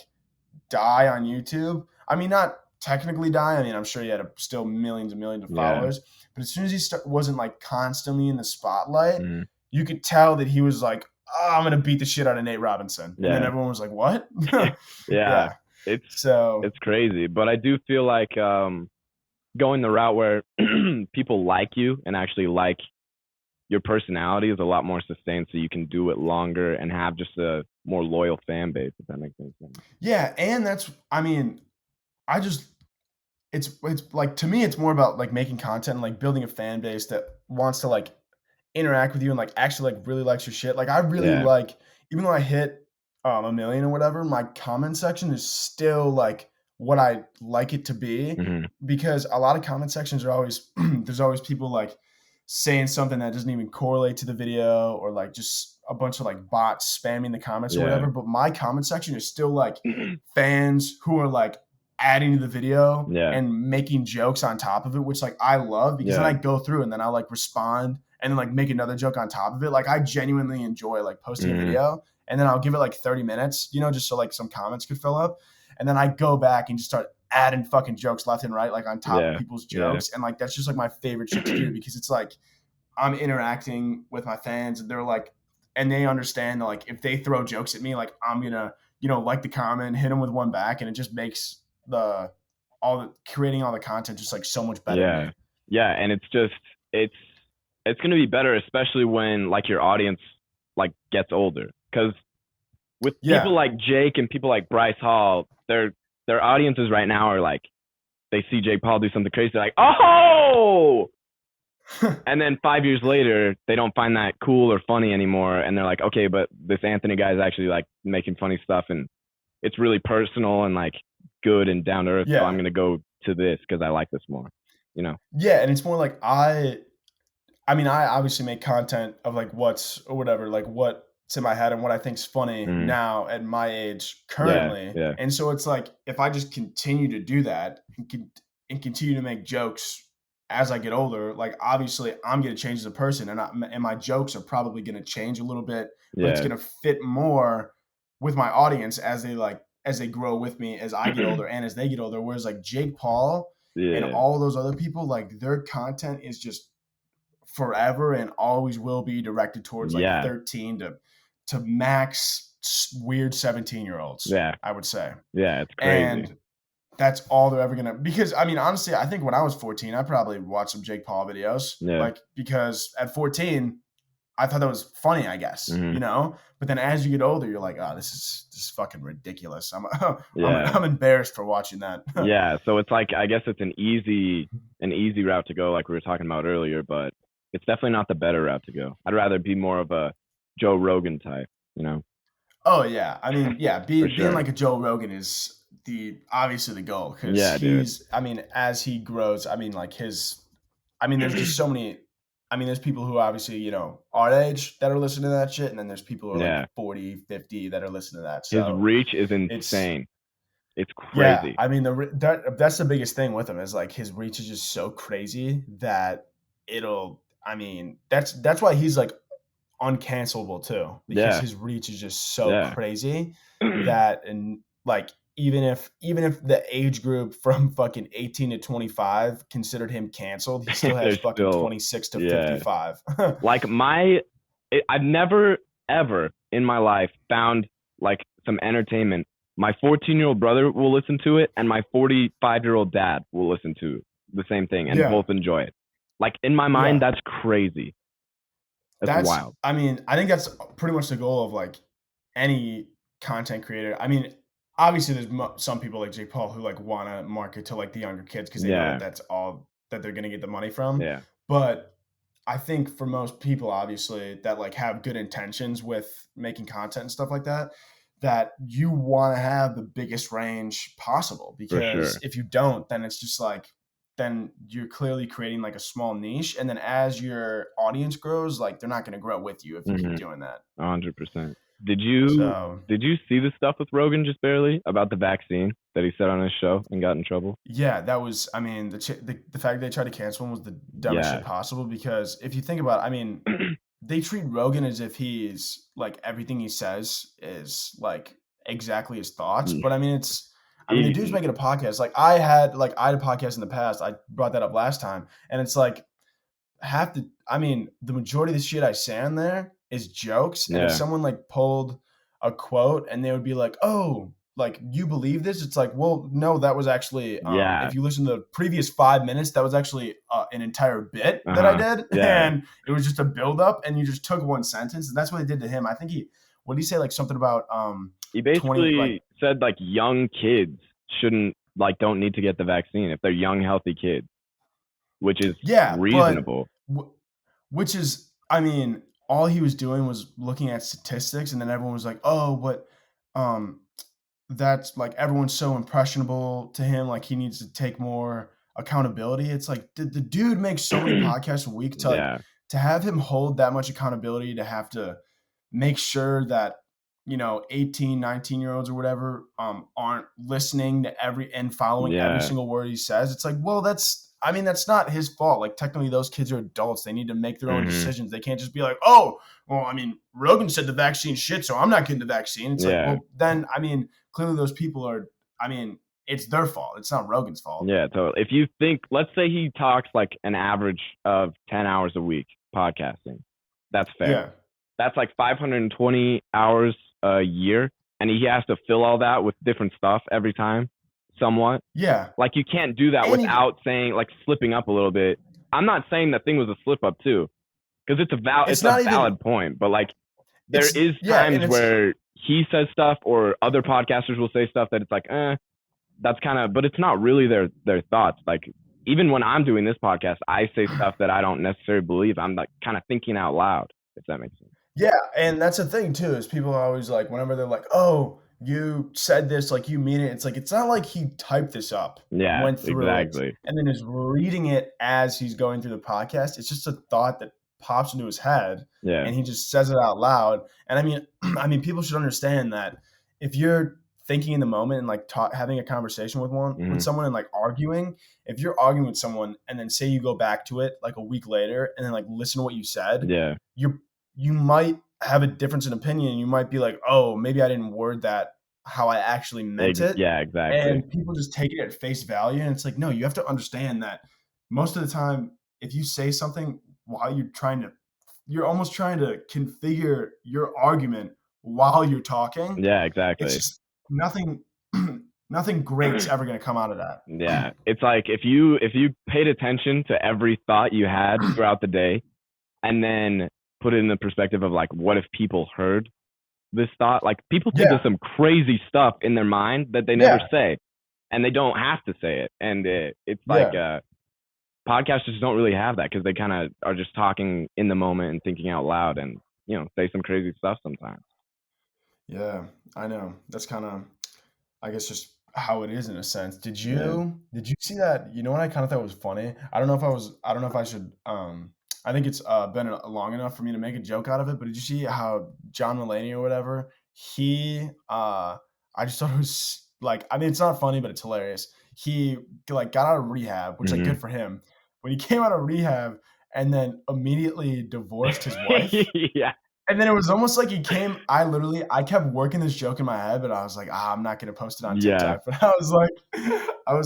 die on YouTube, I mean, not technically die. I mean, I'm sure he had still millions and millions of followers, but as soon as he wasn't like constantly in the spotlight, you could tell that he was like, oh, I'm going to beat the shit out of Nate Robinson. And then everyone was like, what? It's crazy. But I do feel like, going the route where people like you and actually like your personality is a lot more sustained, so you can do it longer and have just a more loyal fan base, if that makes any sense. Yeah, and that's, I mean, it's like, to me, it's more about like making content and like building a fan base that wants to like interact with you and like actually like really likes your shit. Like I really like, even though I hit 1 million or whatever, my comment section is still like what I like it to be, because a lot of comment sections are always there's always people like saying something that doesn't even correlate to the video, or like just a bunch of like bots spamming the comments or whatever. But my comment section is still like fans who are like adding to the video and making jokes on top of it, which like I love, because then I go through and then I'll like respond and then like make another joke on top of it. Like I genuinely enjoy like posting a video, and then I'll give it like 30 minutes, you know, just so like some comments could fill up. And then I go back and just start adding fucking jokes left and right, like on top of people's jokes. And like, that's just like my favorite shit to do, because it's like, I'm interacting with my fans and they're like, and they understand that like, if they throw jokes at me, like I'm gonna, you know, like the comment, hit them with one back. And it just makes creating all the content just like so much better. Yeah. And it's just, it's going to be better, especially when like your audience like gets older, because with people like Jake and people like Bryce Hall, their audiences right now are like, they see Jake Paul do something crazy, they're like, oh, and then 5 years later, they don't find that cool or funny anymore, and they're like, okay, but this Anthony guy is actually like making funny stuff, and it's really personal and like good and down to earth. So I'm gonna go to this because I like this more, you know? Yeah, and it's more like I obviously make content of like what's in my head and what I think's funny now at my age currently. And so it's like, if I just continue to do that and continue to make jokes as I get older, like obviously I'm going to change as a person, and my jokes are probably going to change a little bit, but it's going to fit more with my audience as they grow with me, as I get older and as they get older. Whereas like Jake Paul and all those other people, like their content is just forever and always will be directed towards like 13 to max weird 17-year-olds. I would say. Yeah, it's crazy. And that's all they're ever gonna, because I mean, honestly, I think when I was 14, I probably watched some Jake Paul videos, like, because at 14, I thought that was funny, I guess, you know. But then as you get older, you're like, oh, this is fucking ridiculous. I'm embarrassed for watching that. So it's like, I guess it's an easy route to go, like we were talking about earlier, but it's definitely not the better route to go. I'd rather be more of a Joe Rogan type, you know. Oh yeah, I mean, being like a Joe Rogan is obviously the goal, because he's, I mean, as he grows, I mean, like there's just so many. I mean, there's people who obviously, you know, our age that are listening to that shit, and then there's people who are like 40, 50 that are listening to that. So his reach is insane. It's crazy. Yeah, I mean, that's the biggest thing with him, is like his reach is just so crazy that I mean, that's why he's like uncancelable too, because his reach is just so crazy that, and like, even if the age group from fucking 18 to 25 considered him canceled, he still has fucking 26 to 55. Like I've never ever in my life found like some entertainment. My 14-year-old brother will listen to it, and my 45-year-old dad will listen to the same thing, and both enjoy it. Like, in my mind, that's crazy. That's wild. I mean, I think that's pretty much the goal of like any content creator. I mean, obviously there's some people like Jake Paul who like want to market to like the younger kids, because they know that that's all that they're going to get the money from. But I think for most people, obviously, that like have good intentions with making content and stuff like that, that you want to have the biggest range possible, because if you don't, then it's just like, then you're clearly creating like a small niche. And then as your audience grows, like they're not going to grow with you if you keep doing that. 100%. Did you see the stuff with Rogan just barely about the vaccine that he said on his show and got in trouble? Yeah, that was, I mean, the fact they tried to cancel him was the dumbest shit possible, because if you think about it, I mean, they treat Rogan as if he's like, everything he says is like exactly his thoughts. But I mean, the dude's making a podcast. Like I had a podcast in the past. I brought that up last time. And it's like, the majority of the shit I say on there is jokes. And if someone like pulled a quote and they would be like, oh, like, you believe this? It's like, well, no, that was actually, if you listen to the previous 5 minutes, that was actually an entire bit that I did. Yeah. And it was just a buildup, and you just took one sentence. And that's what they did to him. I think what did he say? Like something about, he basically said like young kids shouldn't, like, don't need to get the vaccine if they're young, healthy kids, which is reasonable. Which is, I mean, all he was doing was looking at statistics, and then everyone was like, oh, but that's like, everyone's so impressionable to him, like he needs to take more accountability. It's like, the dude makes so many podcasts a week to have him hold that much accountability, to have to make sure that, 18, 19-year-olds or whatever aren't listening to and following every single word he says. It's like, well, that's not his fault. Like, technically those kids are adults. They need to make their own decisions. They can't just be like, oh, well, I mean, Rogan said the vaccine shit, so I'm not getting the vaccine. It's like, well, then, clearly those people are, it's their fault. It's not Rogan's fault. Yeah, so if you think, let's say he talks like an average of 10 hours a week podcasting. That's fair. Yeah. That's like 520 hours a year, and he has to fill all that with different stuff every time, somewhat. Yeah. Like, you can't do that without saying, like, slipping up a little bit. I'm not saying that thing was a slip up too, because it's a valid point, but like, there is times where he says stuff, or other podcasters will say stuff that it's like, that's kind of, but it's not really their thoughts. Like, even when I'm doing this podcast, I say stuff that I don't necessarily believe. I'm like kind of thinking out loud, if that makes sense. Yeah, and that's the thing too, is people are always like, whenever they're like, oh, you said this, like, you mean it. It's like, it's not like he typed this up, went through it, and then is reading it as he's going through the podcast. It's just a thought that pops into his head, and he just says it out loud. And I mean, people should understand that if you're thinking in the moment and like having a conversation with someone and like arguing, if you're arguing with someone and then say you go back to it like a week later and then like listen to what you said, you might have a difference in opinion. You might be like, oh, maybe I didn't word that how I actually meant it. Yeah, exactly. And people just take it at face value. And it's like, no, you have to understand that most of the time, if you say something while you're almost trying to configure your argument while you're talking. Yeah, exactly. It's just nothing great's ever going to come out of that. Yeah. It's like, if you paid attention to every thought you had throughout the day, and then put it in the perspective of like, what if people heard this thought? Like, people think of some crazy stuff in their mind that they never say, and they don't have to say it. And it's like, podcasters don't really have that, because they kind of are just talking in the moment and thinking out loud, and, say some crazy stuff sometimes. Yeah, I know. That's kind of, I guess, just how it is in a sense. Did you see that? You know what I kind of thought was funny? I don't know if I should, I think it's been long enough for me to make a joke out of it, but did you see how John Mulaney or whatever, I just thought it was like, it's not funny, but it's hilarious. He like got out of rehab, which like, good for him. When he came out of rehab and then immediately divorced his wife. And then it was almost like I kept working this joke in my head, but I was like, I'm not going to post it on TikTok. But I was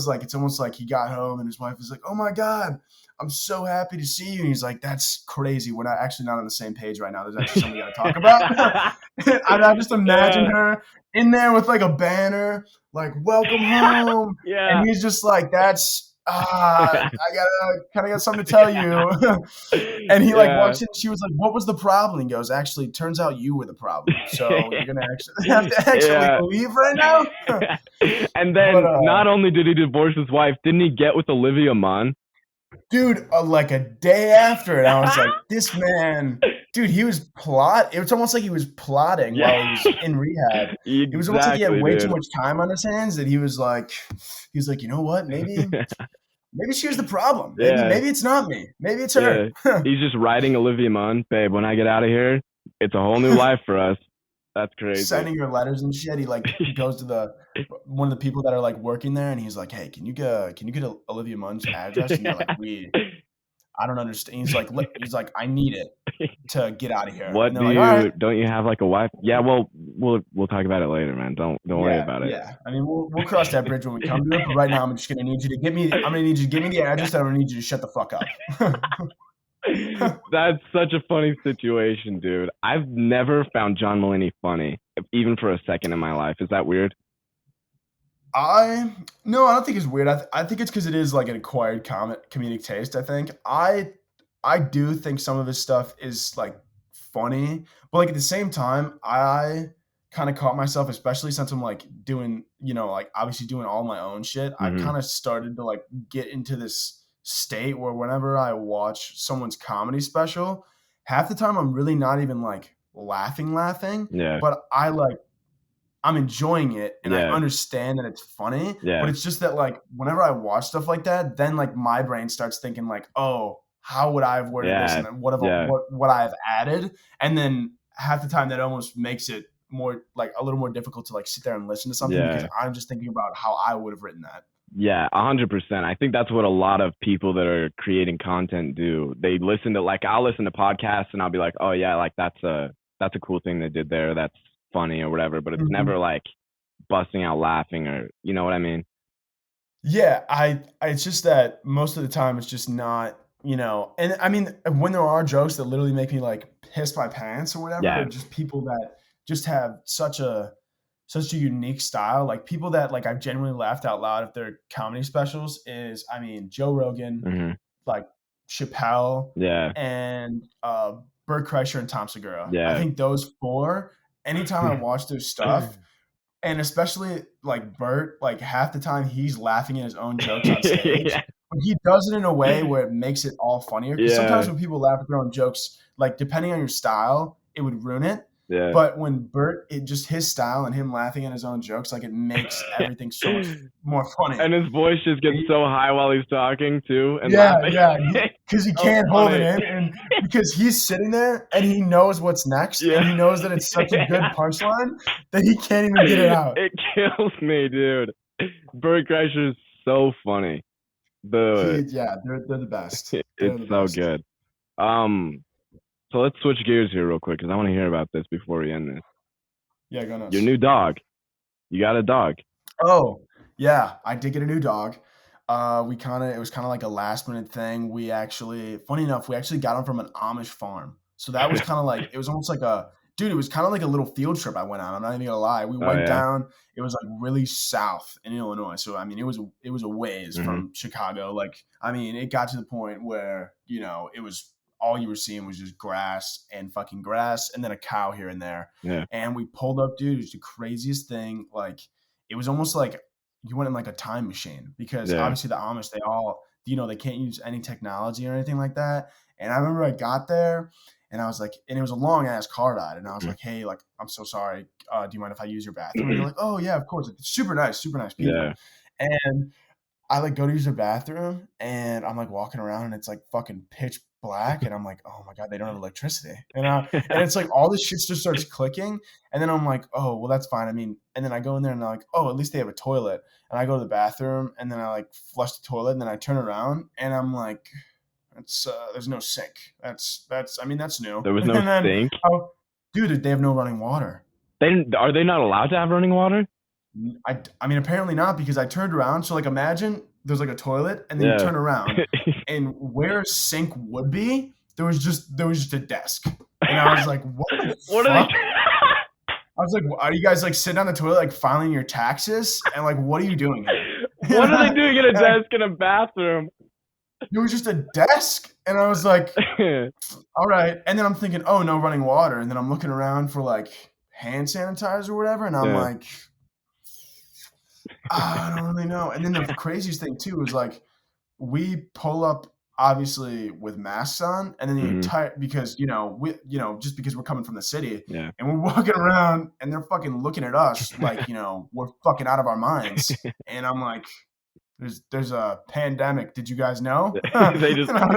like, it's almost like he got home and his wife was like, oh my God, I'm so happy to see you. And he's like, that's crazy. We're not on the same page right now. There's actually something we got to talk about. And I just imagine her in there with like a banner, like, welcome home. And he's just like, I got something to tell you. And he like walks in, she was like, what was the problem? He goes, actually, turns out you were the problem. So you're going to have to actually leave right now. And then not only did he divorce his wife, didn't he get with Olivia Munn? Dude, like a day after it, I was like, this man, dude, he was it was almost like he was plotting while he was in rehab. It was almost like he had way too much time on his hands, that he was like, you know what, maybe she was the problem. Maybe it's not me. Maybe it's her. He's just writing Olivia Munn, babe, when I get out of here, it's a whole new life for us. That's crazy. Sending her letters and shit. He like goes to one of the people that are like working there, and he's like, "Hey, can you get Olivia Munn's address?" And they're like, I don't understand. He's like, I need it to get out of here. What don't you have like a wife? Yeah, well, we'll talk about it later, man. Don't worry about it. Yeah, we'll cross that bridge when we come to it. But right now, I'm just gonna need you to give me the address. And I'm gonna need you to shut the fuck up. That's such a funny situation, dude. I've never found John Mulaney funny, even for a second in my life. Is that weird? No, I don't think it's weird. I think it's because it is like an acquired comedic taste. I think I do think some of his stuff is like funny, but like at the same time, I kind of caught myself, especially since I'm like doing, like obviously doing all my own shit. I kind of started to like get into this state where whenever I watch someone's comedy special, half the time I'm really not even like laughing, Yeah. but I'm enjoying it and I understand that it's funny, but it's just that like whenever I watch stuff like that, then like my brain starts thinking like, oh, how would I have worded this and then what I've added, and then half the time that almost makes it more like a little more difficult to like sit there and listen to something because I'm just thinking about how I would have written that. Yeah, 100%. I think that's what a lot of people that are creating content do. They listen to like I'll listen to podcasts and I'll be like, oh yeah, like that's a cool thing they did there. That's funny or whatever, but it's never like busting out laughing or you know what I mean? Yeah, it's just that most of the time it's just not, and I mean when there are jokes that literally make me like piss my pants or whatever, or just people that just have such a unique style, like people that like I've genuinely laughed out loud at their comedy specials is, I mean, Joe Rogan, like Chappelle, and Bert Kreischer and Tom Segura. I think those four, anytime I watch their stuff, and especially like Bert, like half the time he's laughing at his own jokes on stage. But he does it in a way where it makes it all funnier. Because sometimes when people laugh at their own jokes, like depending on your style, it would ruin it. Yeah. But when Bert, it just his style and him laughing at his own jokes, like it makes everything so much more funny. And his voice just gets so high while he's talking too. And because he can't hold it in, and because he's sitting there and he knows what's next, and he knows that it's such a good punchline that he can't even get it out. It kills me, dude. Bert Kreischer is so funny. They're the best. It's so good. So let's switch gears here real quick because I want to hear about this before we end this. Yeah, go nuts. Your new dog. You got a dog. Oh, yeah. I did get a new dog. It was kind of like a last minute thing. Funny enough, we actually got him from an Amish farm. So that was kind of like, it was almost like it was kind of like a little field trip I went on. I'm not even gonna lie. We went down, it was like really south in Illinois. So, I mean, it was a ways from Chicago. Like, I mean, it got to the point where, it was, all you were seeing was just grass and fucking grass and then a cow here and there. Yeah. And we pulled up, dude, it was the craziest thing. Like, it was almost like you went in like a time machine because obviously the Amish, they all, they can't use any technology or anything like that. And I remember I got there and I was like, and it was a long ass car ride. And I was like, hey, like, I'm so sorry. Do you mind if I use your bathroom? And they're like, oh yeah, of course. It's super nice people. Yeah. And I like go to use their bathroom and I'm like walking around and it's like fucking pitch black and I'm like, oh my God, they don't have electricity. And it's like all this shit just starts clicking. And then I'm like, oh, well, that's fine. I mean, and then I go in there and I'm like, oh, at least they have a toilet. And I go to the bathroom and then I like flush the toilet and then I turn around and I'm like, there's no sink. That's new. There was no sink? Dude, they have no running water. Are they not allowed to have running water? I mean, apparently not, because I turned around. So like imagine there's like a toilet and then you turn around and where a sink would be, there was just a desk. And I was like, what the fuck? I was like, are you guys like sitting on the toilet, like filing your taxes? And like, what are you doing here? What are they doing at a desk in a bathroom? It was just a desk. And I was like, all right. And then I'm thinking, oh, no running water. And then I'm looking around for like hand sanitizer or whatever. And I'm like, I don't really know. And then the craziest thing too is like we pull up obviously with masks on, and then the entire because just because we're coming from the city, and we're walking around and they're fucking looking at us like we're fucking out of our minds. And I'm like, there's a pandemic. Did you guys know? They just like,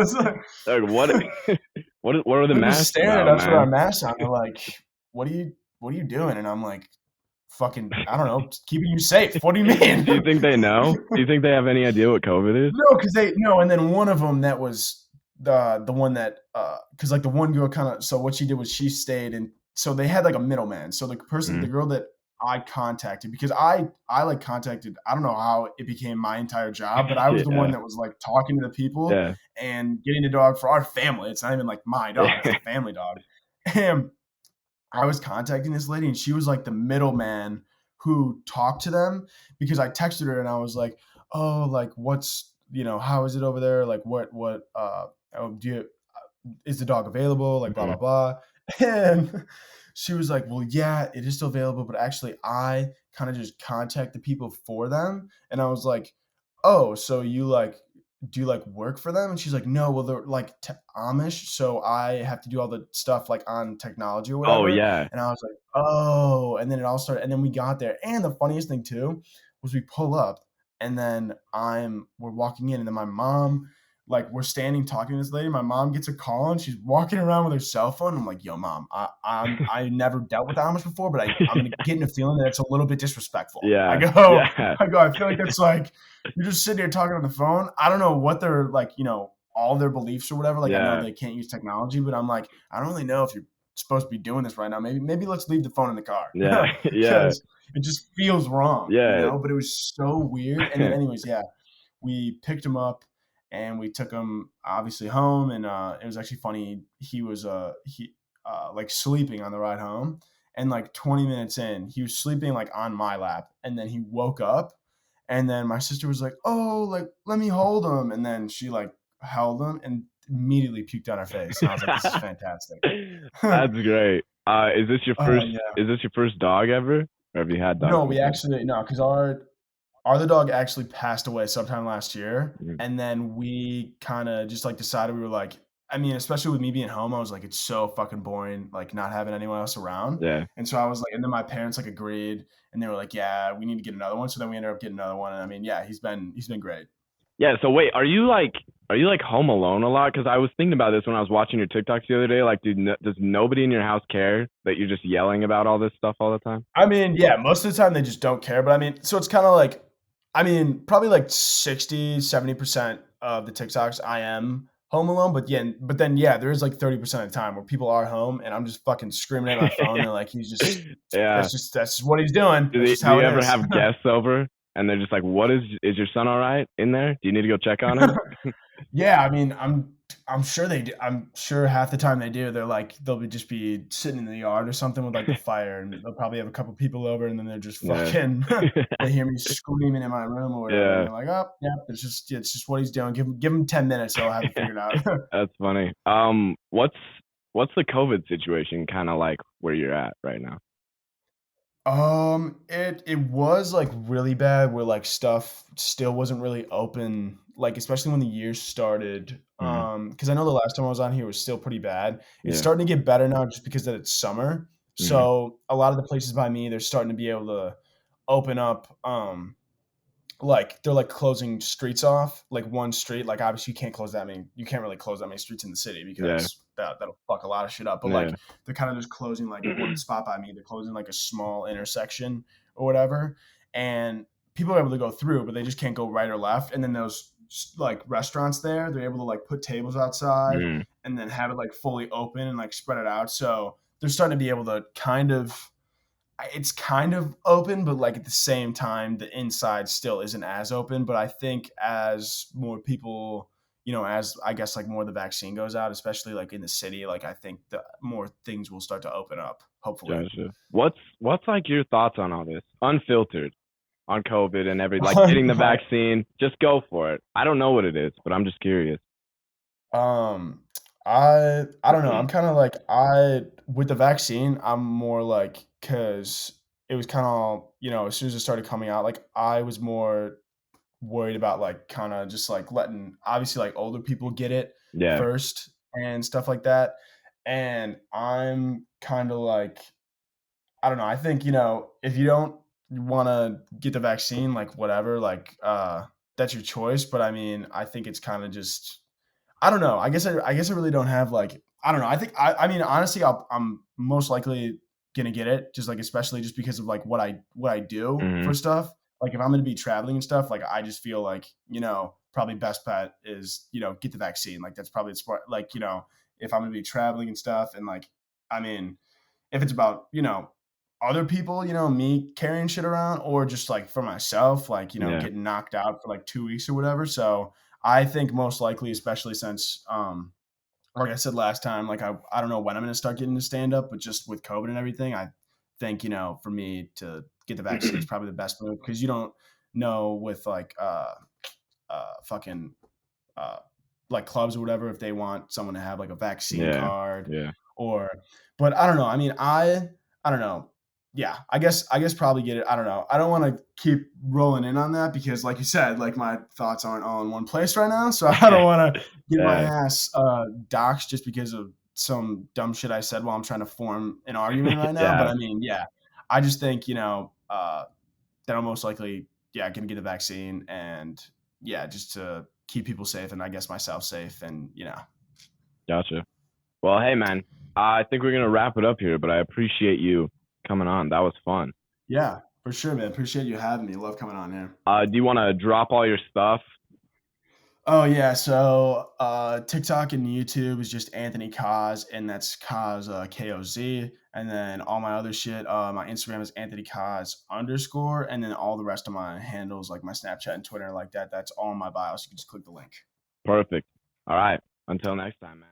what are the masks? Staring at us with our masks on. They're like, what are you doing? And I'm like, fucking, I don't know, keeping you safe. What do you mean? Do you think they know? Do you think they have any idea what COVID is? No, because and then one of them that was the one that, because like the one girl kind of, so what she did was she stayed, and so they had like a middleman. So the person, the girl that I contacted, because I like contacted, I don't know how it became my entire job, but I was the one that was like talking to the people and getting the dog for our family. It's not even like my dog, it's a family dog. And I was contacting this lady and she was like the middleman who talked to them, because I texted her and I was like, oh, like, what's, how is it over there? Like, do you, is the dog available? Like, blah, blah, blah. And she was like, well, yeah, it is still available, but actually I kind of just contact the people for them. And I was like, oh, so do you like work for them? And she's like, no, well, they're like Amish. So I have to do all the stuff like on technology or whatever. Oh, yeah. And I was like, oh, and then it all started. And then we got there. And the funniest thing too was we pull up and then we're walking in, and then my mom, like, we're standing talking to this lady. My mom gets a call and she's walking around with her cell phone. I'm like, yo, mom, I never dealt with Amish before, but I'm getting a feeling that it's a little bit disrespectful. Yeah. I feel like that's like, you're just sitting here talking on the phone. I don't know what they're like, all their beliefs or whatever. Like, I know they can't use technology, but I'm like, I don't really know if you're supposed to be doing this right now. Maybe let's leave the phone in the car. Yeah. Because it just feels wrong. Yeah. But it was so weird. And then anyways, we picked him up and we took him obviously home. And it was actually funny. He was like sleeping on the ride home. And like 20 minutes in, he was sleeping like on my lap. And then he woke up. And then my sister was like, oh, like, let me hold him. And then she like held him and immediately puked on her face. And I was like, this is fantastic. That's great. Is this your first dog ever? Or have you had dogs? No, because our other dog actually passed away sometime last year. Mhm. And then we kind of just like decided, we were like, I mean, especially with me being home, I was like, it's so fucking boring, like not having anyone else around. Yeah. And so I was like, and then my parents like agreed, and they were like, yeah, we need to get another one. So then we ended up getting another one. And I mean, yeah, he's been great. Yeah. So wait, are you like home alone a lot? Because I was thinking about this when I was watching your TikToks the other day. Like, does nobody in your house care that you're just yelling about all this stuff all the time? I mean, yeah, most of the time they just don't care. But I mean, so it's kind of like, I mean, probably like 60-70% of the TikToks I am home alone, but then there is like 30% of the time where people are home and I'm just fucking screaming at my phone and like he's just that's just what he's doing. Do you ever have guests over and they're just like, is your son all right in there? Do you need to go check on him? Yeah, I mean, I'm sure they do. I'm sure half the time they do. They're like, they'll just be sitting in the yard or something with like the fire, and they'll probably have a couple people over, and then they're just fucking. They hear me screaming in my room or whatever. And they're like, oh, yeah, it's just what he's doing. Give him 10 minutes, so I'll have it figured out. That's funny. What's the COVID situation kind of like where you're at right now? It was like really bad where like stuff still wasn't really open, like especially when the year started. Because I know the last time I was on here was still pretty bad. It's starting to get better now just because that it's summer. So a lot of the places by me, they're starting to be able to open up. Like they're like closing streets off, like one street. Like obviously you can't really close that many streets in the city because that'll fuck a lot of shit up. But like they're kind of just closing like one spot by me. They're closing like a small intersection or whatever, and people are able to go through, but they just can't go right or left. And then those like restaurants there, they're able to like put tables outside and then have it like fully open and like spread it out. So they're starting to be able to it's kind of open, but like at the same time, the inside still isn't as open. But I think as more people, as I guess like more of the vaccine goes out, especially like in the city, like I think the more things will start to open up, hopefully. Gotcha. What's like your thoughts on all this? Unfiltered on COVID and like getting the vaccine. Just go for it. I don't know what it is, but I'm just curious. I don't know. I'm kind of like with the vaccine, I'm more like, because it was kind of, as soon as it started coming out, like I was more worried about like kind of just like letting obviously like older people get it first and stuff like that. And I'm kind of like, I don't know. I think, if you don't want to get the vaccine, like whatever, like that's your choice. But I mean, I think it's kind of just, I don't know. I guess I really don't have like, I don't know. I think I mean honestly, I'm most likely gonna get it, just like especially just because of like what I do for stuff. Like if I'm gonna be traveling and stuff, like I just feel like probably best bet is get the vaccine. Like that's probably smart. Like if I'm gonna be traveling and stuff, and like I mean if it's about other people, me carrying shit around, or just like for myself, like getting knocked out for like 2 weeks or whatever. So I think most likely, especially since, like I said last time, like I don't know when I'm going to start getting to stand up, but just with COVID and everything, I think, for me to get the vaccine is probably the best move, because you don't know with like fucking like clubs or whatever if they want someone to have like a vaccine card or. But I don't know. I mean, I don't know. Yeah, I guess probably get it. I don't know. I don't want to keep rolling in on that because, like you said, like my thoughts aren't all in one place right now. So I don't want to get my ass doxxed just because of some dumb shit I said while I'm trying to form an argument right now. But I mean, yeah, I just think, that I'm most likely, gonna get the vaccine, and just to keep people safe and I guess myself safe, and Gotcha. Well, hey man, I think we're gonna wrap it up here, but I appreciate you coming on. That was fun. Yeah, for sure, man. Appreciate you having me. Love coming on here. Do you want to drop all your stuff? Oh yeah, so TikTok and YouTube is just Anthony Koz, and that's Koz Koz, and then all my other shit. My Instagram is Anthony Koz _, and then all the rest of my handles, like my Snapchat and Twitter, like that. That's all in my bio. So you can just click the link. Perfect. All right. Until next time, man.